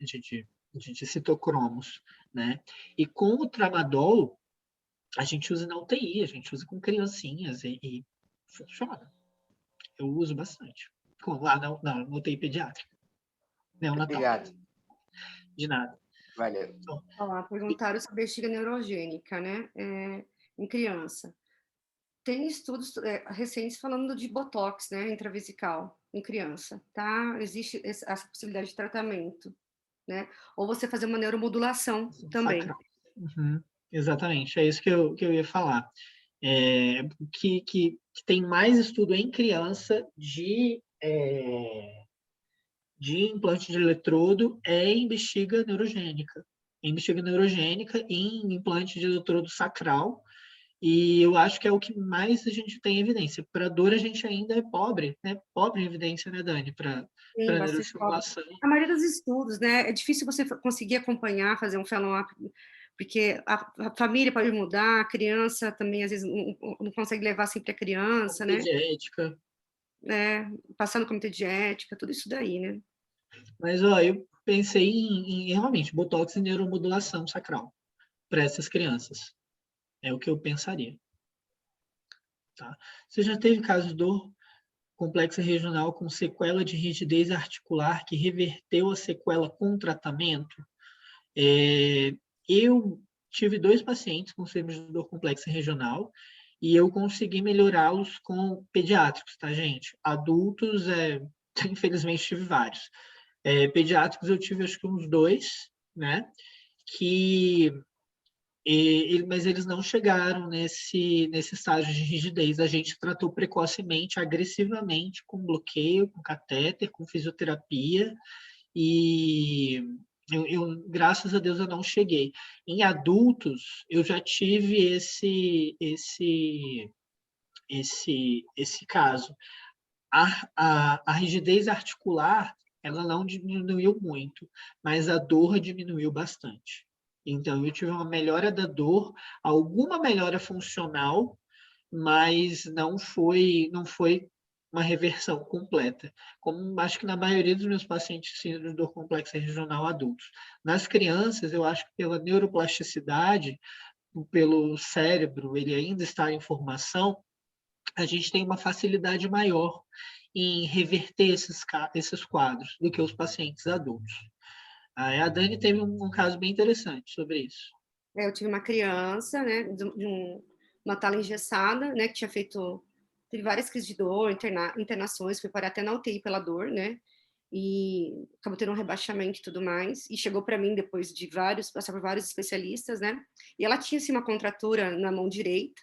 de citocromos, né? E com o tramadol, a gente usa na UTI, a gente usa com criancinhas e funciona. Eu uso bastante. Lá na UTI pediátrica.
Obrigado.
De nada.
Valeu.
Perguntaram sobre a bexiga neurogênica, né? Em criança. Tem estudos recentes falando de botox, né, intravesical em criança, tá? Existe essa possibilidade de tratamento, né? Ou você fazer uma neuromodulação também.
Exatamente, é isso que eu ia falar. Que tem mais estudo em criança de implante de eletrodo em bexiga neurogênica. Em bexiga neurogênica e em implante de eletrodo sacral. E eu acho que é o que mais a gente tem evidência. Para dor, a gente ainda é pobre, né? Pobre em evidência, né, Dani? Para neuroestimulação.
A maioria dos estudos, né? É difícil você conseguir acompanhar, fazer um follow-up, porque a família pode mudar, a criança também, às vezes, não consegue levar sempre a criança, né?
De ética.
Passar no comitê de ética, tudo isso daí, né?
Mas, ó, eu pensei em realmente, botox e neuromodulação sacral para essas crianças. É o que eu pensaria. Tá? Você já teve caso de dor? complexa regional com sequela de rigidez articular que reverteu a sequela com tratamento. Eu tive 2 pacientes com síndrome de dor complexa regional e eu consegui melhorá-los com pediátricos, tá, gente? Adultos, infelizmente, tive vários. Pediátricos eu tive acho que uns 2, né? Mas eles não chegaram nesse estágio de rigidez. A gente tratou precocemente, agressivamente, com bloqueio, com catéter, com fisioterapia, e graças a Deus, eu não cheguei. Em adultos, eu já tive esse caso. A rigidez articular, ela não diminuiu muito, mas a dor diminuiu bastante. Então, eu tive uma melhora da dor, alguma melhora funcional, mas não foi uma reversão completa, como acho que na maioria dos meus pacientes de síndrome de dor complexa regional adultos. Nas crianças, eu acho que pela neuroplasticidade, pelo cérebro, ele ainda está em formação, a gente tem uma facilidade maior em reverter esses quadros do que os pacientes adultos. A Dani teve um caso bem interessante sobre isso.
Eu tive uma criança, né, de uma tala engessada, né, que teve várias crises de dor, internações, foi parar até na UTI pela dor, né, e acabou tendo um rebaixamento e tudo mais, e chegou para mim depois de passar por vários especialistas, né, e ela tinha, assim, uma contratura na mão direita,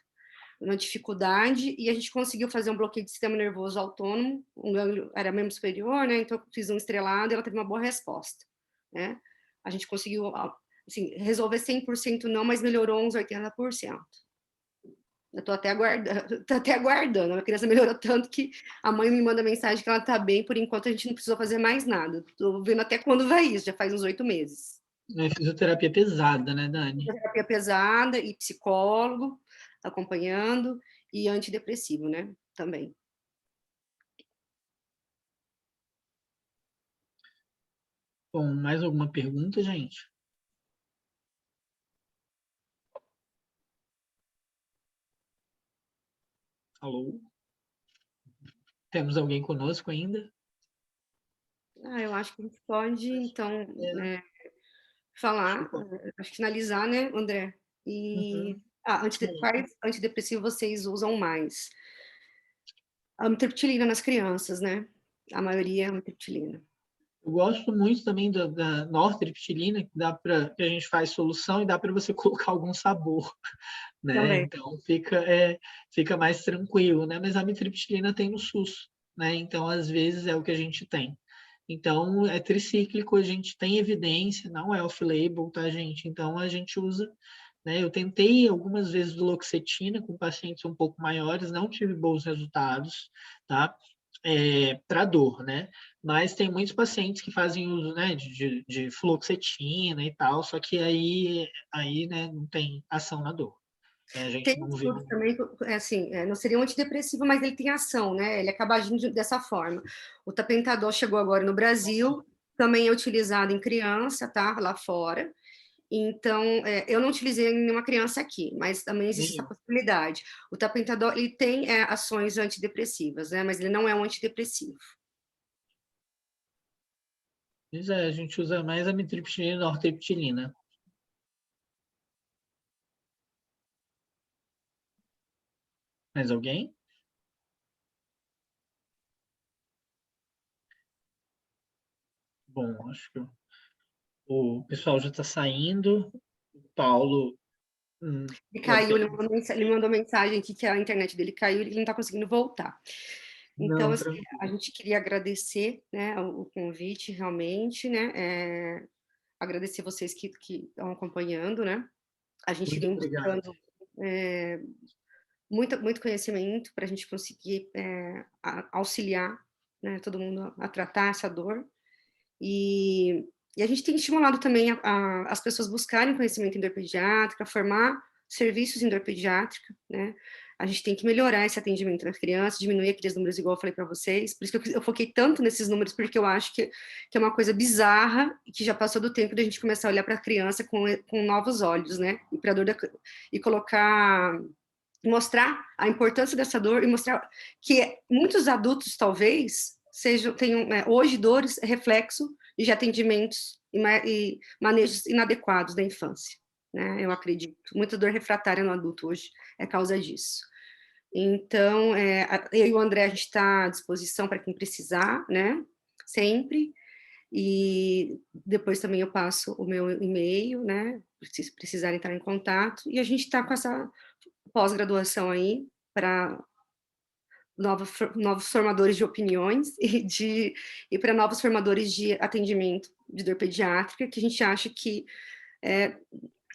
uma dificuldade, e a gente conseguiu fazer um bloqueio de sistema nervoso autônomo, um gânglio era membro superior, né, então eu fiz um estrelado e ela teve uma boa resposta, né, a gente conseguiu, assim, resolver 100% não, mas melhorou uns 80%. Eu tô até aguardando, a criança melhorou tanto que a mãe me manda mensagem que ela tá bem, por enquanto a gente não precisou fazer mais nada, tô vendo até quando vai isso, já faz uns 8 meses.
Fisioterapia pesada, né, Dani?
Fisioterapia pesada e psicólogo acompanhando, e antidepressivo, né, também.
Bom, mais alguma pergunta, gente? Alô? Temos alguém conosco ainda?
Eu acho que a gente pode, então, né, falar, acho que finalizar, né, André? E quais antidepressivos vocês usam mais? A amitriptilina nas crianças, né? A maioria é amitriptilina.
Eu gosto muito também da nortriptilina, que a gente faz solução e dá para você colocar algum sabor, né?
Também.
Então fica mais tranquilo, né? Mas a amitriptilina tem no SUS, né? Então às vezes é o que a gente tem. Então é tricíclico, a gente tem evidência, não é off-label, tá, gente? Então a gente usa, né? Eu tentei algumas vezes duloxetina com pacientes um pouco maiores, não tive bons resultados, tá? Para dor, né? Mas tem muitos pacientes que fazem uso, né, de fluoxetina e tal, só que aí né, não tem ação na dor. A gente
tem
não vê.
estudos também, assim, não seria um antidepressivo, mas ele tem ação, né? Ele acaba agindo dessa forma. O tapentadol chegou agora no Brasil, também é utilizado em criança, tá? Lá fora. Então, eu não utilizei em nenhuma criança aqui, mas também existe essa possibilidade. O tapentadol, ele tem ações antidepressivas, né? Mas ele não é um antidepressivo.
Pois é, a gente usa mais a amitriptilina e a nortriptilina. Mais alguém? Bom, acho que o pessoal já está saindo. O Paulo.
Ele caiu, ele mandou mensagem aqui que a internet dele caiu e ele não está conseguindo voltar. Então,
Não,
assim, a gente queria agradecer, né, o convite, realmente, né, agradecer vocês que estão acompanhando, né, a gente
muito
vem
obrigado.
buscando muito conhecimento para a gente conseguir auxiliar, né, todo mundo a tratar essa dor, e a gente tem estimulado também as pessoas buscarem conhecimento em dor pediátrica, formar serviços em dor pediátrica, né? A gente tem que melhorar esse atendimento nas crianças, diminuir aqueles números, igual eu falei para vocês. Por isso que eu foquei tanto nesses números, porque eu acho que é uma coisa bizarra e que já passou do tempo da gente começar a olhar para a criança com novos olhos, né? E colocar mostrar a importância dessa dor e mostrar que muitos adultos, talvez, tenham hoje dores reflexo de atendimentos e manejos inadequados da infância, né? Eu acredito. Muita dor refratária no adulto hoje é causa disso. Então, eu e o André, a gente está à disposição para quem precisar, né? Sempre. E depois também eu passo o meu e-mail, né? Se precisarem entrar em contato. E a gente está com essa pós-graduação aí para novos formadores de opiniões e para novos formadores de atendimento de dor pediátrica, que a gente acha que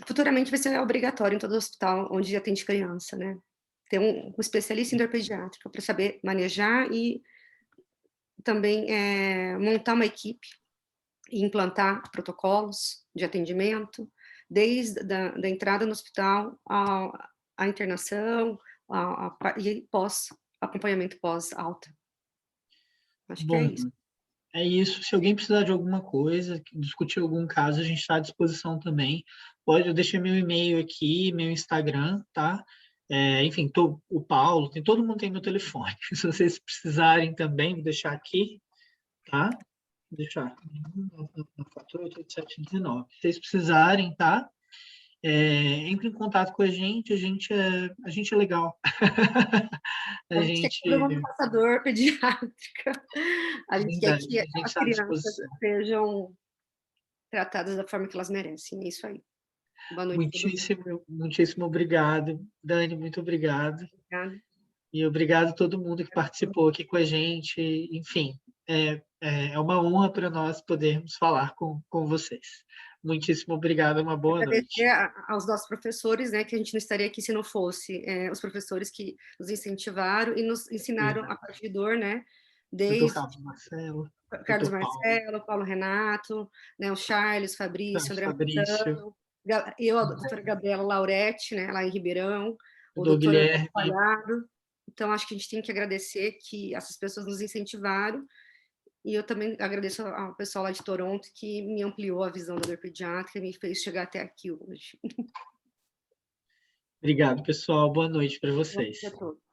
futuramente vai ser obrigatório em todo hospital onde atende criança, né? Ter um especialista em dor pediátrica para saber manejar e também montar uma equipe e implantar protocolos de atendimento, desde da entrada no hospital à internação e acompanhamento pós-alta. Acho que é isso.
É isso. Se alguém precisar de alguma coisa, discutir algum caso, a gente está à disposição também. Eu deixei meu e-mail aqui, meu Instagram, tá? Enfim, o Paulo, todo mundo tem meu telefone. Se vocês precisarem também, vou deixar aqui, tá? Vou deixar. 488-8719. Se vocês precisarem, tá? Entre em contato com a gente é legal. A gente
é uma passador pediátrica. A gente quer que as crianças sejam tratadas da forma que elas merecem. É isso aí. Boa noite.
Muitíssimo obrigado. Dani, muito obrigado.
Obrigada.
E obrigado a todo mundo que participou aqui com a gente. Enfim, é uma honra para nós podermos falar com vocês. Muitíssimo obrigado, uma boa noite.
Aos nossos professores, né, que a gente não estaria aqui se não fosse os professores que nos incentivaram e nos ensinaram a parte de dor, né, desde Carlos Marcelo, Paulo Renato, né, o Charles, Fabrício, André Marcelo, eu, a doutora Gabriela Lauretti, né, lá em Ribeirão, o doutor Palhado. Então, acho que a gente tem que agradecer que essas pessoas nos incentivaram. E eu também agradeço ao pessoal lá de Toronto que me ampliou a visão da dor pediátrica e me fez chegar até aqui hoje.
Obrigado, pessoal. Boa noite para vocês.
Boa noite a todos.